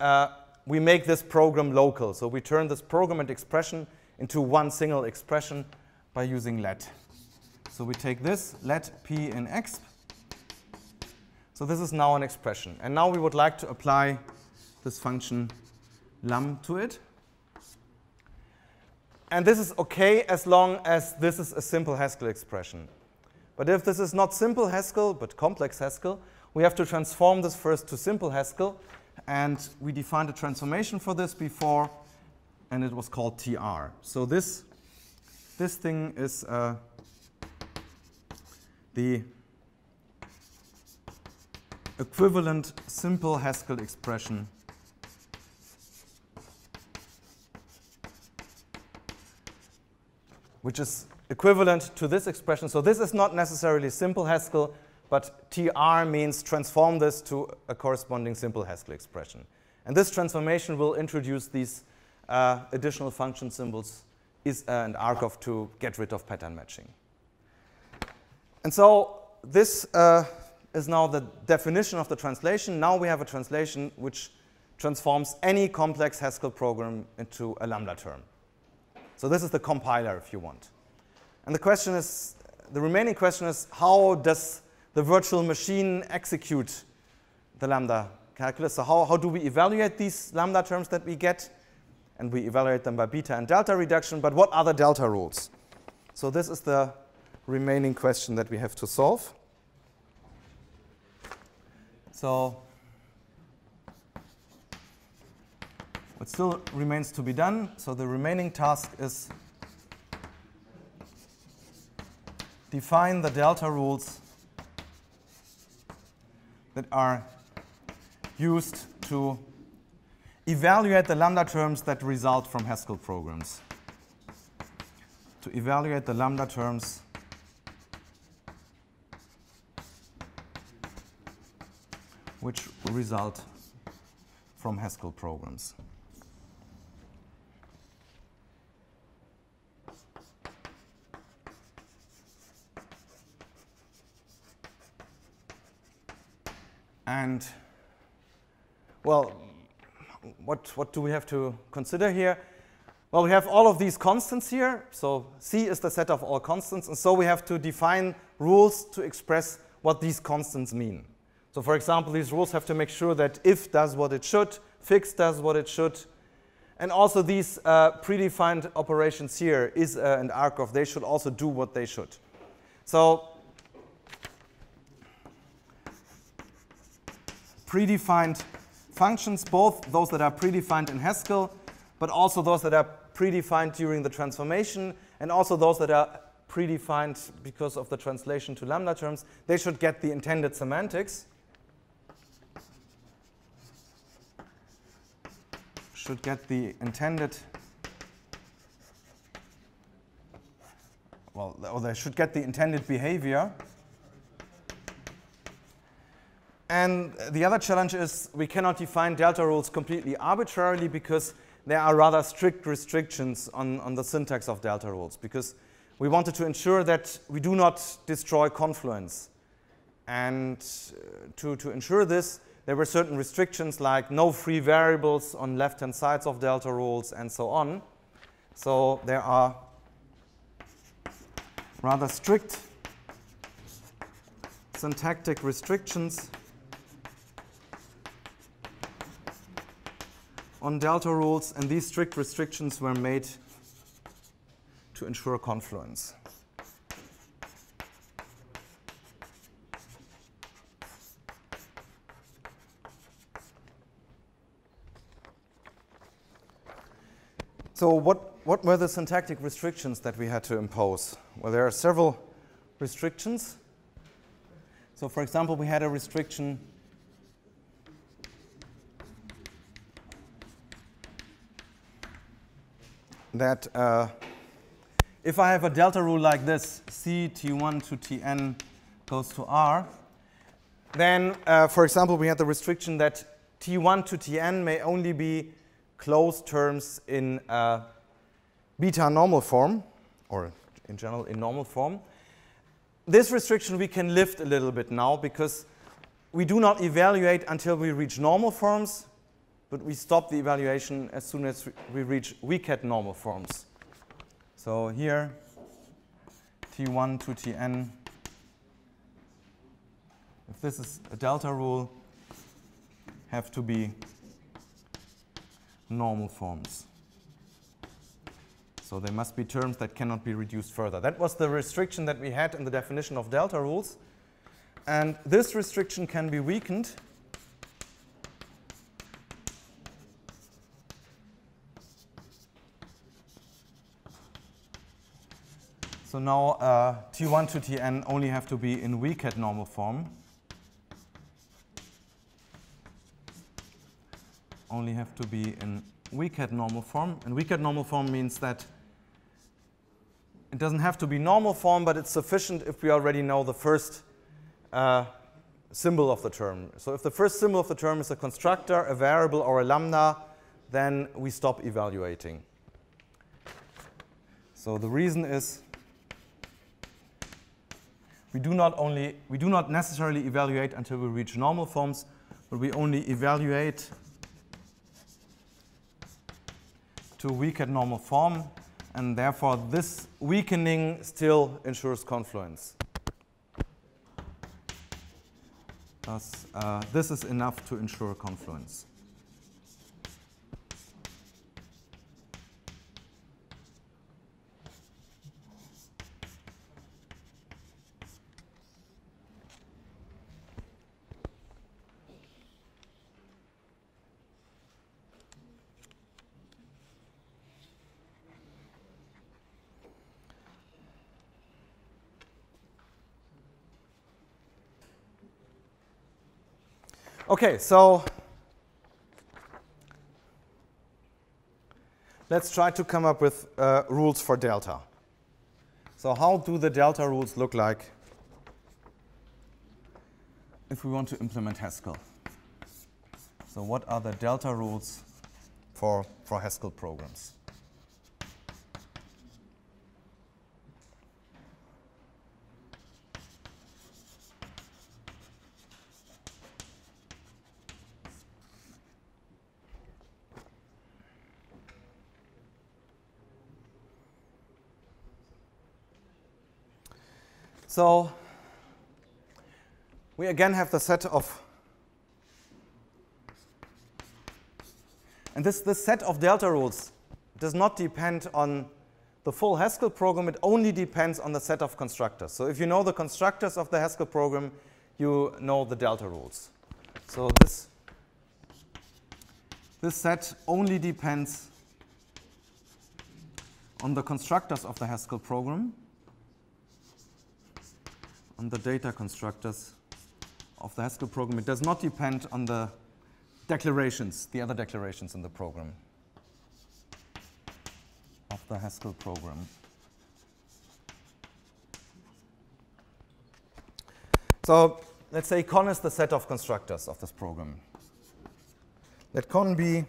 we make this program local. So we turn this program and expression into one single expression by using let. So we take this, let p in exp. So this is now an expression. And now we would like to apply this function lam to it. And this is OK as long as this is a simple Haskell expression. But if this is not simple Haskell, but complex Haskell, we have to transform this first to simple Haskell. And we defined a transformation for this before, and it was called tr. So this thing is the equivalent simple Haskell expression which is equivalent to this expression. So this is not necessarily simple Haskell, but tr means transform this to a corresponding simple Haskell expression. And this transformation will introduce these additional function symbols is and argov to get rid of pattern matching. And so this is now the definition of the translation. Now we have a translation which transforms any complex Haskell program into a Lambda term. So this is the compiler, if you want. And the remaining question is, how does the virtual machine execute the Lambda calculus? So how do we evaluate these Lambda terms that we get? And we evaluate them by beta and delta reduction, but what are the delta rules? So this is the remaining question that we have to solve. So what still remains to be done, so the remaining task is define the delta rules that are used to evaluate the Lambda terms that result from Haskell programs. To evaluate the Lambda terms which result from Haskell programs. And, well, what do we have to consider here? Well, we have all of these constants here. So C is the set of all constants. And so we have to define rules to express what these constants mean. So for example, these rules have to make sure that if does what it should, fix does what it should. And also these predefined operations here, is and arc-off, they should also do what they should. So predefined functions, both those that are predefined in Haskell, but also those that are predefined during the transformation, and also those that are predefined because of the translation to Lambda terms, they should get the intended semantics. Should get the intended, well, or they should get the intended behavior. And the other challenge is we cannot define delta rules completely arbitrarily because there are rather strict restrictions on the syntax of delta rules, because we wanted to ensure that we do not destroy confluence. And to ensure this, there were certain restrictions like no free variables on left-hand sides of delta rules and so on. So there are rather strict syntactic restrictions on delta rules, and these strict restrictions were made to ensure confluence. So what were the syntactic restrictions that we had to impose? Well, there are several restrictions. So for example, we had a restriction that if I have a delta rule like this, C T1 to Tn goes to R, then, for example, we had the restriction that T1 to Tn may only be closed terms in beta normal form, or in general in normal form. This restriction we can lift a little bit now because we do not evaluate until we reach normal forms, but we stop the evaluation as soon as we reach weak-hat normal forms. So here, T1 to Tn, if this is a delta rule, have to be normal forms. So they must be terms that cannot be reduced further. That was the restriction that we had in the definition of delta rules. And this restriction can be weakened so now T1 to Tn only have to be in weak-hat normal form. Only have to be in weak-hat normal form. And weak-hat normal form means that it doesn't have to be normal form, but it's sufficient if we already know the first symbol of the term. So if the first symbol of the term is a constructor, a variable, or a lambda, then we stop evaluating. So the reason is we do not necessarily evaluate until we reach normal forms, but we only evaluate to weak at normal form, and therefore this weakening still ensures confluence. Thus, this is enough to ensure confluence. Okay, so let's try to come up with rules for delta. So how do the delta rules look like if we want to implement Haskell? So what are the delta rules for Haskell programs? So we again have the set of, and this set of delta rules does not depend on the full Haskell program. It only depends on the set of constructors. So if you know the constructors of the Haskell program, you know the delta rules. So this set only depends on the constructors of the Haskell program, on the data constructors of the Haskell program. It does not depend on the declarations, the other declarations in the program of the Haskell program. So let's say con is the set of constructors of this program. Let con be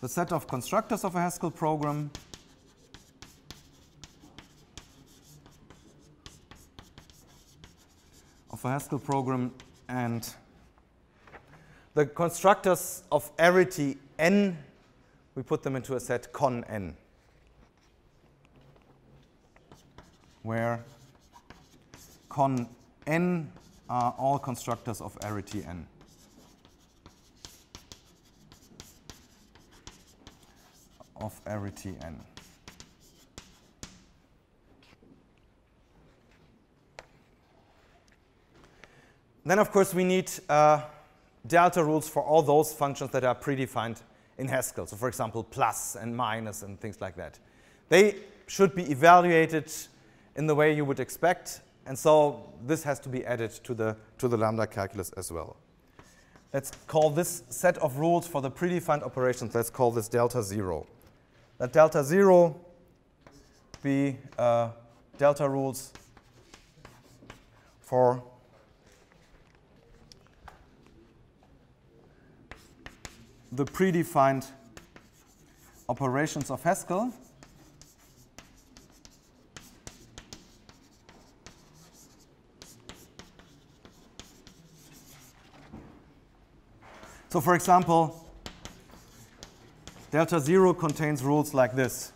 the set of constructors of a Haskell program and the constructors of arity n, we put them into a set con n, where con n are all constructors of arity n. Then, of course, we need delta rules for all those functions that are predefined in Haskell. So, for example, plus and minus and things like that. They should be evaluated in the way you would expect. And so this has to be added to the Lambda calculus as well. Let's call this set of rules for the predefined operations, let's call this delta 0. Let delta 0 be delta rules for the predefined operations of Haskell. So for example, delta 0 contains rules like this.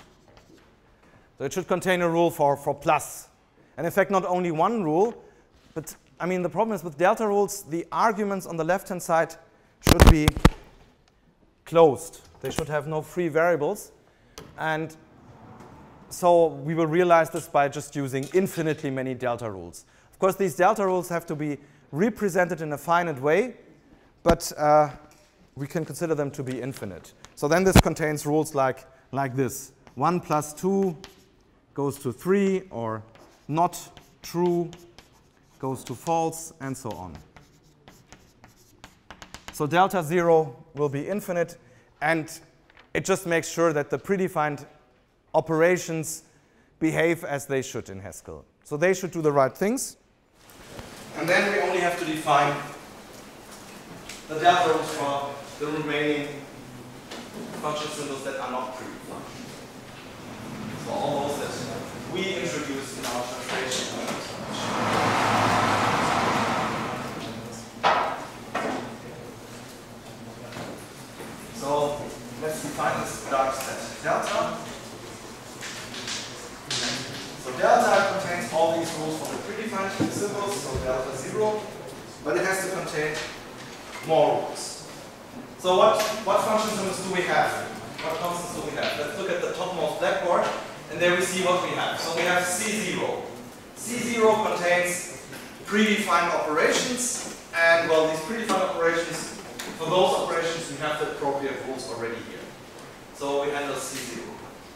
So it should contain a rule for plus. And in fact, not only one rule, but I mean, the problem is with delta rules, the arguments on the left-hand side should be closed. They should have no free variables. And so we will realize this by just using infinitely many delta rules. Of course, these delta rules have to be represented in a finite way, but we can consider them to be infinite. So then this contains rules like this. 1 plus 2 goes to 3, or not true goes to false, and so on. So delta 0 will be infinite, and it just makes sure that the predefined operations behave as they should in Haskell. So they should do the right things. And then we only have to define the delta rules for the remaining function symbols that are not predefined. So all those that we introduced in our translation. So predefined symbols, so delta 0, but it has to contain more rules. So what function symbols do we have? What constants do we have? Let's look at the topmost blackboard, and there we see what we have. So we have C0. C0 contains predefined operations, and well, these predefined operations, for those operations, we have the appropriate rules already here. So we handle C0.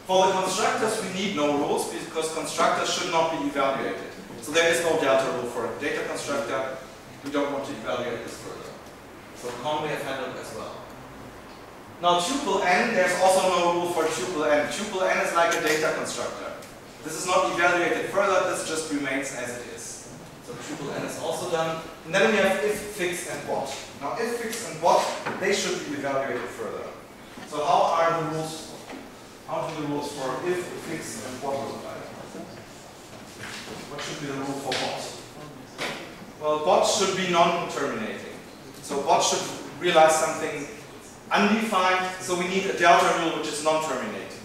For the constructors, we need no rules because constructors should not be evaluated. So there is no delta rule for a data constructor. We don't want to evaluate this further. So con we have handled as well. Now tuple n, there's also no rule for tuple n. Tuple n is like a data constructor. This is not evaluated further, this just remains as it is. So tuple n is also done. And then we have if, fix, and what. Now if, fix, and what, they should be evaluated further. So how are the rules? How do the rules for if, fix, and what look like? What should be the rule for what? Well, what should be non-terminating. So what should realize something undefined, so we need a delta rule which is non-terminating.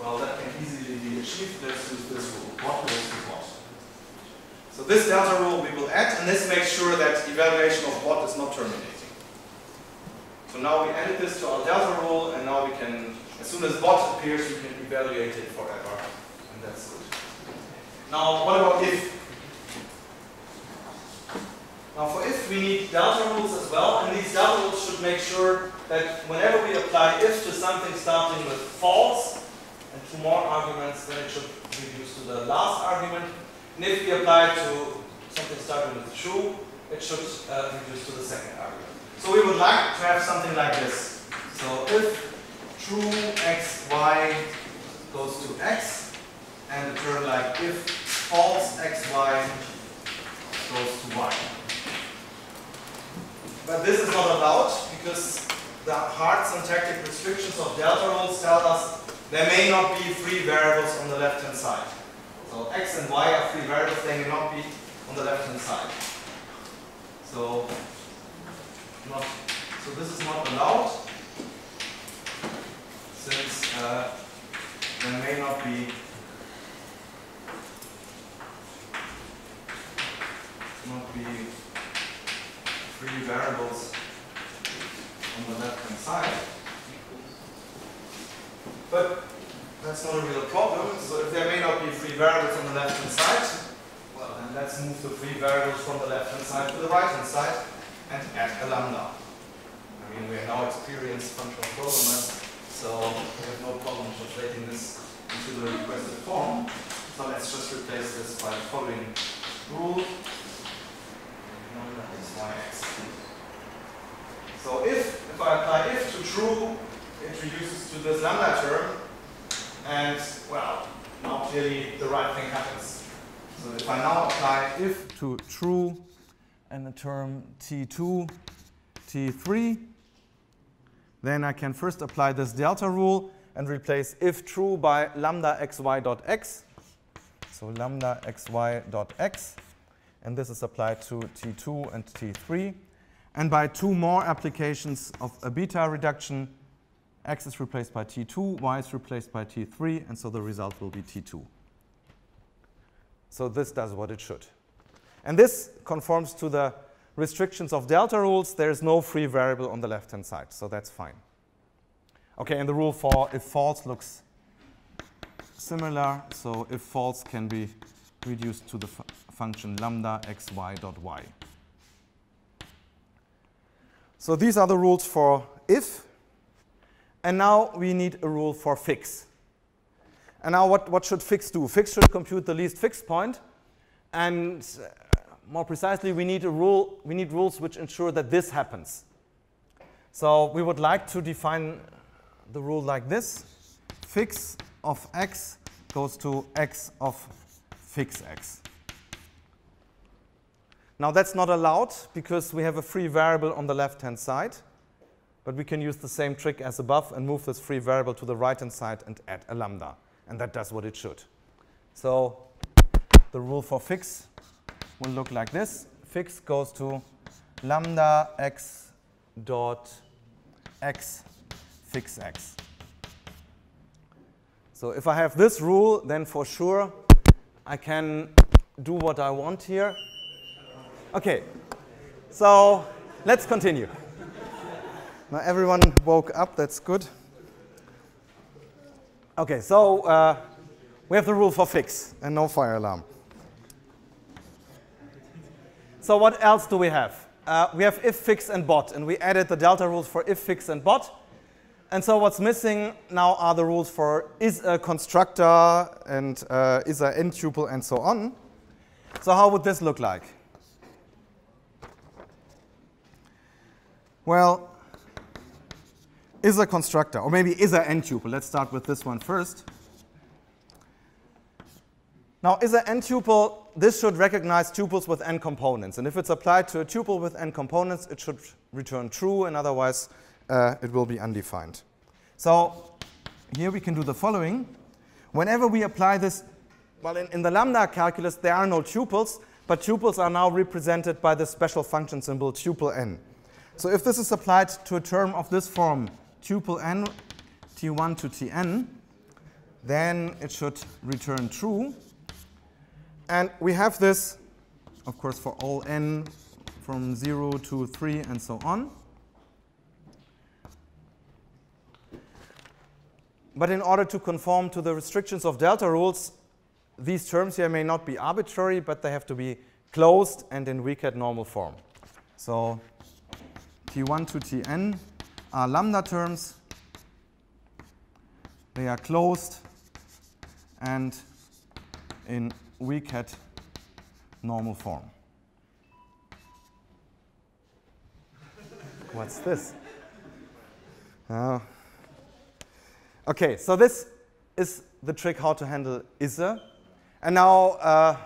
Well, that can easily be achieved. Let's use this rule. What goes to what? So this delta rule we will add, and this makes sure that evaluation of what is not terminating. So now we added this to our delta rule, and now we can, as soon as what appears, we can evaluate it forever, and that's good. Now, what about if? Now, for if, we need delta rules as well, and these delta rules should make sure that whenever we apply if to something starting with false and 2 more arguments, then it should reduce to the last argument. And if we apply to something starting with true, it should reduce to the second argument. So we would like to have something like this. So if true x, y goes to x, and a term like if false x, y goes to y. But this is not allowed because the hard syntactic restrictions of delta rules tell us there may not be free variables on the left-hand side. So x and y are free variables, they may not be on the left-hand side. So this is not allowed since there may not be free variables on the left-hand side. But that's not a real problem. So if there may not be free variables on the left-hand side, well, then let's move the free variables from the left-hand side to the right-hand side and add a lambda. I mean, we are now experienced functional programmers, so we have no problem translating this into the requested form. So let's just replace this by the following rule. So if I apply if to true, it reduces to this lambda term, and well, now clearly the right thing happens. So if I now apply if to true and the term t2, t3, then I can first apply this delta rule and replace if true by lambda xy dot x. So lambda xy dot x. And this is applied to T2 and T3. And by 2 more applications of a beta reduction, x is replaced by T2, y is replaced by T3, and so the result will be T2. So this does what it should. And this conforms to the restrictions of delta rules. There is no free variable on the left-hand side, so that's fine. Okay, and the rule for if false looks similar. So if false can be reduced to the function lambda xy dot y. So these are the rules for if. And now we need a rule for fix. And now what should fix do? Fix should compute the least fixed point. And more precisely, we need rules which ensure that this happens. So we would like to define the rule like this. Fix of x goes to x of fix x. Now that's not allowed because we have a free variable on the left-hand side. But we can use the same trick as above and move this free variable to the right-hand side and add a lambda. And that does what it should. So the rule for fix will look like this. Fix goes to lambda x dot x fix x. So if I have this rule, then for sure I can do what I want here. Okay, so let's continue. Now everyone woke up, that's good. Okay, so we have the rule for fix and no fire alarm. So what else do we have? We have if, fix, and bot, and we added the delta rules for if, fix, and bot. And so what's missing now are the rules for is a constructor and is a n tuple and so on. So how would this look like? Well, is a constructor, or maybe is a n tuple. Let's start with this one first. Now, is a n tuple, this should recognize tuples with n components. And if it's applied to a tuple with n components, it should return true, and otherwise it will be undefined. So here we can do the following. Whenever we apply this, well, in the lambda calculus, there are no tuples, but tuples are now represented by this special function symbol tuple n. So if this is applied to a term of this form, tuple n, t1 to tn, then it should return true. And we have this, of course, for all n from 0 to 3 and so on. But in order to conform to the restrictions of delta rules, these terms here may not be arbitrary, but they have to be closed and in weak-hat normal form. So t1 to tn are lambda terms. They are closed and in weak-hat normal form. What's this? Okay, so this is the trick how to handle is-a. And now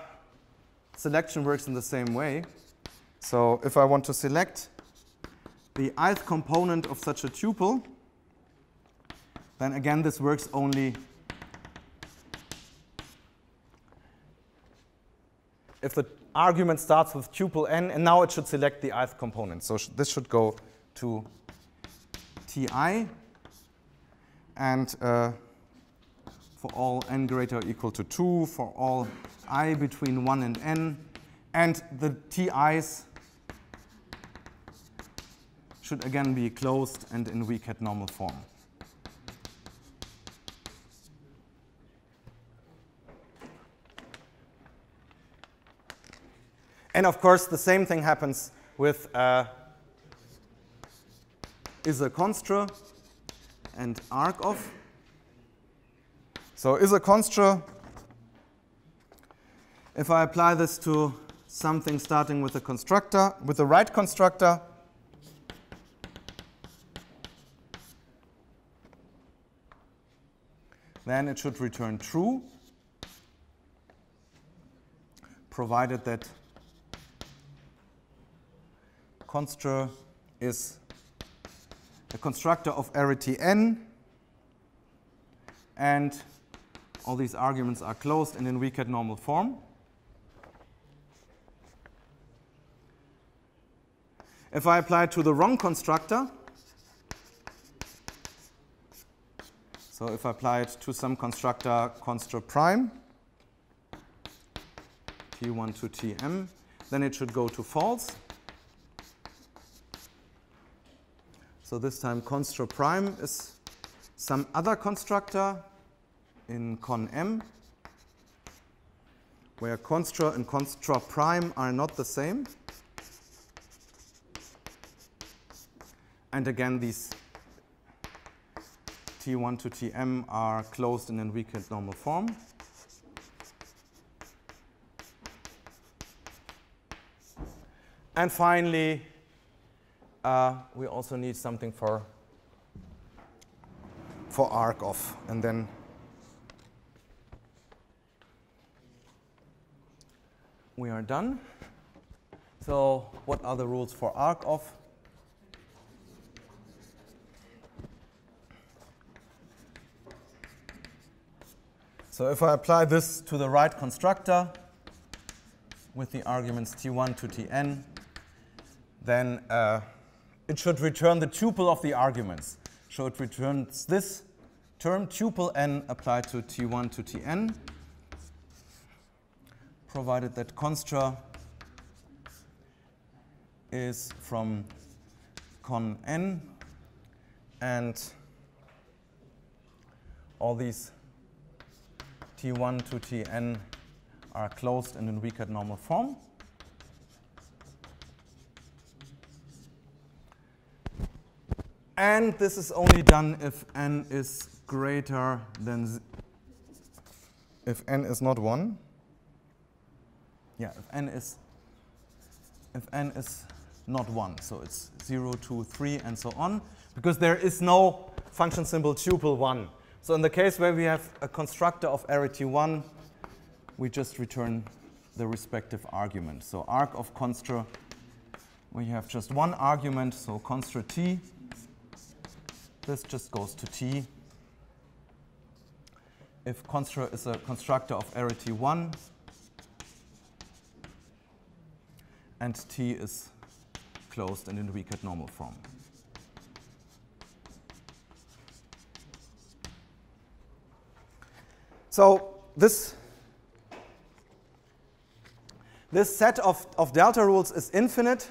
selection works in the same way. So if I want to select the ith component of such a tuple, then again this works only if the argument starts with tuple n, and now it should select the ith component. So this should go to ti, and for all n greater or equal to 2, for all I between 1 and n, and the ti's should again be closed and in weak-hat normal form. And of course, the same thing happens with is a constra and arg of. So is a constra, if I apply this to something starting with a constructor, with the right constructor, then it should return true, provided that constructor is a constructor of arity n, and all these arguments are closed and in weak-hat normal form. If I apply it to the wrong constructor, so if I apply it to some constructor constr prime, t1 to tm, then it should go to false. So this time constr prime is some other constructor in con m, where constr and constr prime are not the same. And again, these t1 to tm are closed and in weak-hat normal form. And finally, we also need something for arg of, and then we are done. So what are the rules for arg of? So if I apply this to the right constructor with the arguments t1 to tn, then it should return the tuple of the arguments. So it returns this term, tuple n applied to t1 to tn, provided that constr is from con n, and all these t1 to tn are closed and in weak-at normal form. And this is only done if n is greater than, if n is not 1. Yeah, if n is not 1, so it's 0, 2, 3, and so on, because there is no function symbol tuple 1. So in the case where we have a constructor of arity 1, we just return the respective argument. So arg of constr, we have just one argument, so constr t. This just goes to t. If constr is a constructor of arity 1, and t is closed and in weak-at normal form. So this set of delta rules is infinite.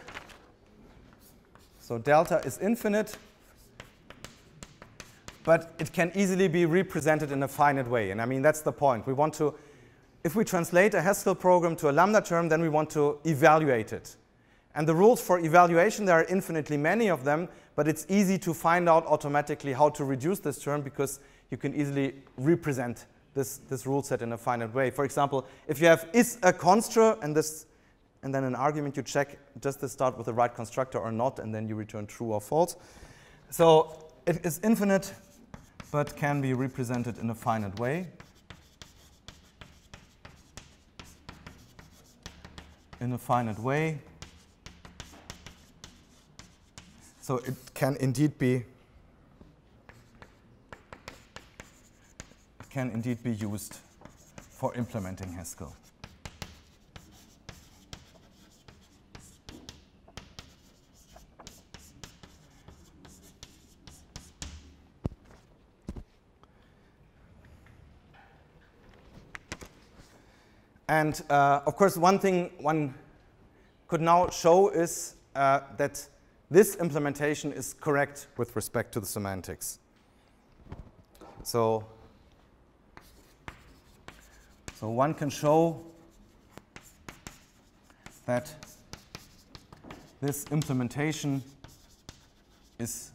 So delta is infinite, but it can easily be represented in a finite way. And I mean, that's the point. We want to, if we translate a Haskell program to a Lambda term, then we want to evaluate it. And the rules for evaluation, there are infinitely many of them, but it's easy to find out automatically how to reduce this term because you can easily represent this rule set in a finite way. For example, if you have is a constr and then an argument, you check does this start with the right constructor or not, and then you return true or false. So it is infinite, but can be represented in a finite way. In a finite way. So it can indeed be used for implementing Haskell. And of course, one thing one could now show is that this implementation is correct with respect to the semantics. So one can show that this implementation is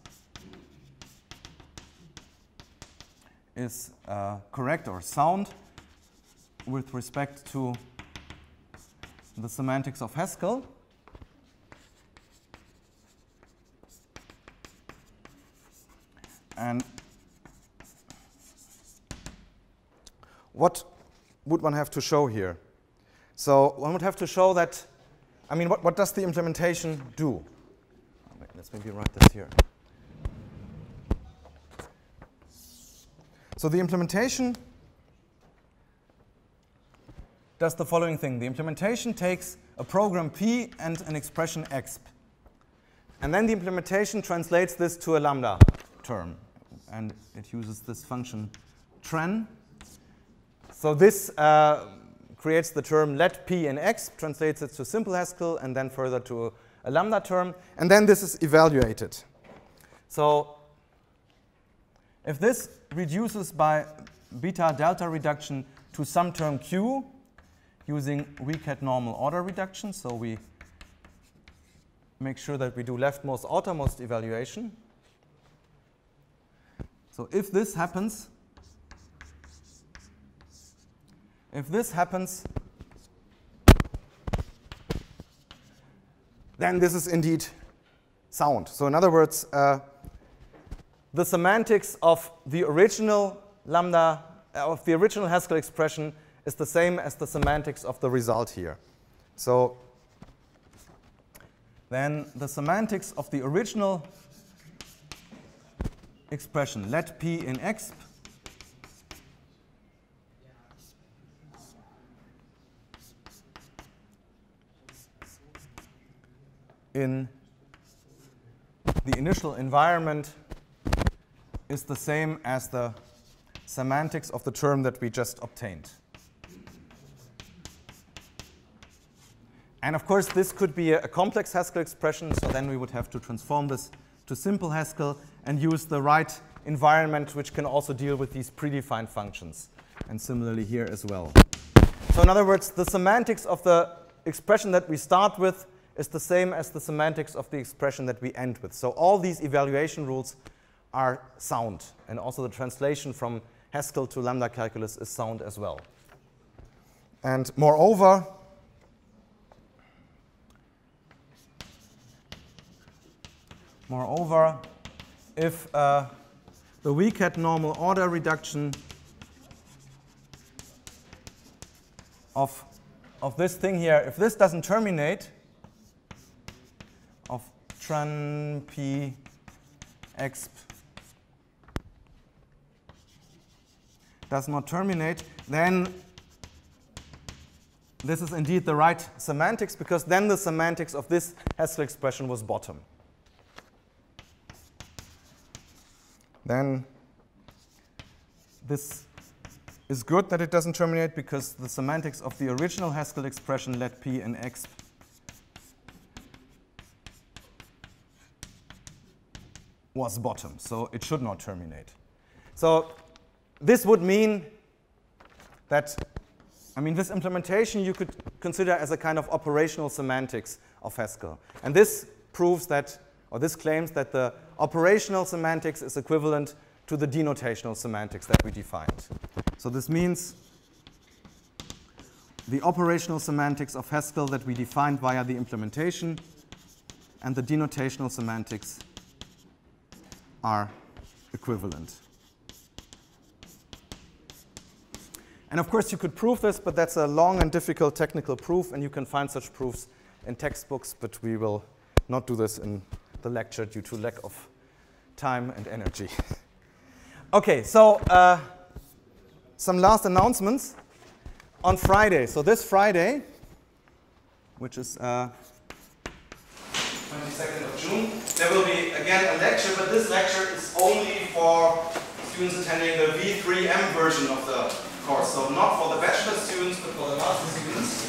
correct or sound with respect to the semantics of Haskell. And what would one have to show here? So one would have to show that, I mean, what does the implementation do? Let's maybe write this here. So the implementation does the following thing. The implementation takes a program P and an expression exp. And then the implementation translates this to a Lambda term. And it uses this function tran. So this creates the term let P in exp, translates it to simple Haskell, and then further to a Lambda term. And then this is evaluated. So if this reduces by beta delta reduction to some term Q, using weak-at normal order reduction, so we make sure that we do leftmost outermost evaluation. So if this happens, then this is indeed sound. So in other words, the semantics of the original Lambda, of the original Haskell expression is the same as the semantics of the result here. So then the semantics of the original expression, let P in exp, in the initial environment is the same as the semantics of the term that we just obtained. And of course, this could be a complex Haskell expression, so then we would have to transform this to simple Haskell and use the right environment, which can also deal with these predefined functions, and similarly here as well. So in other words, the semantics of the expression that we start with is the same as the semantics of the expression that we end with. So all these evaluation rules are sound, and also the translation from Haskell to Lambda calculus is sound as well. And moreover, if the weak-hat normal order reduction of this thing here, if this doesn't terminate, of tran p exp does not terminate, then this is indeed the right semantics, because then the semantics of this Haskell expression was bottom. Then this is good that it doesn't terminate, because the semantics of the original Haskell expression let p and exp was bottom, so it should not terminate. So this would mean that, I mean, this implementation you could consider as a kind of operational semantics of Haskell. And this proves that, or this claims that the operational semantics is equivalent to the denotational semantics that we defined. So this means the operational semantics of Haskell that we defined via the implementation and the denotational semantics are equivalent. And of course, you could prove this, but that's a long and difficult technical proof, and you can find such proofs in textbooks, but we will not do this in the lecture due to lack of time and energy. Okay, so some last announcements. On Friday, so this Friday, which is 22nd of June, there will be again a lecture, but this lecture is only for students attending the V3M version of the course. So not for the bachelor students, but for the master students.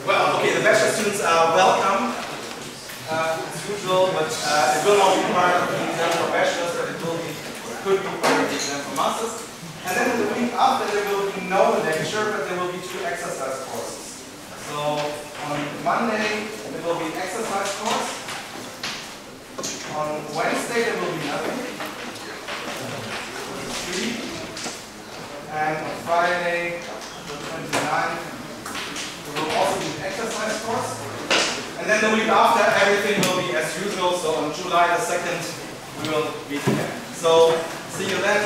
Well, okay, the bachelor students are welcome, as usual, but it will not be part of the exam for bachelors, but it could be part of the exam for masters. And then the week after, there will be no lecture, but there will be 2 exercise courses. So on Monday, there will be an exercise course. On Wednesday, there will be nothing. And on Friday, the 29th, there will also be an exercise course. And then the week after, everything will be as usual. So on July the 2nd, we will meet again. So see you then.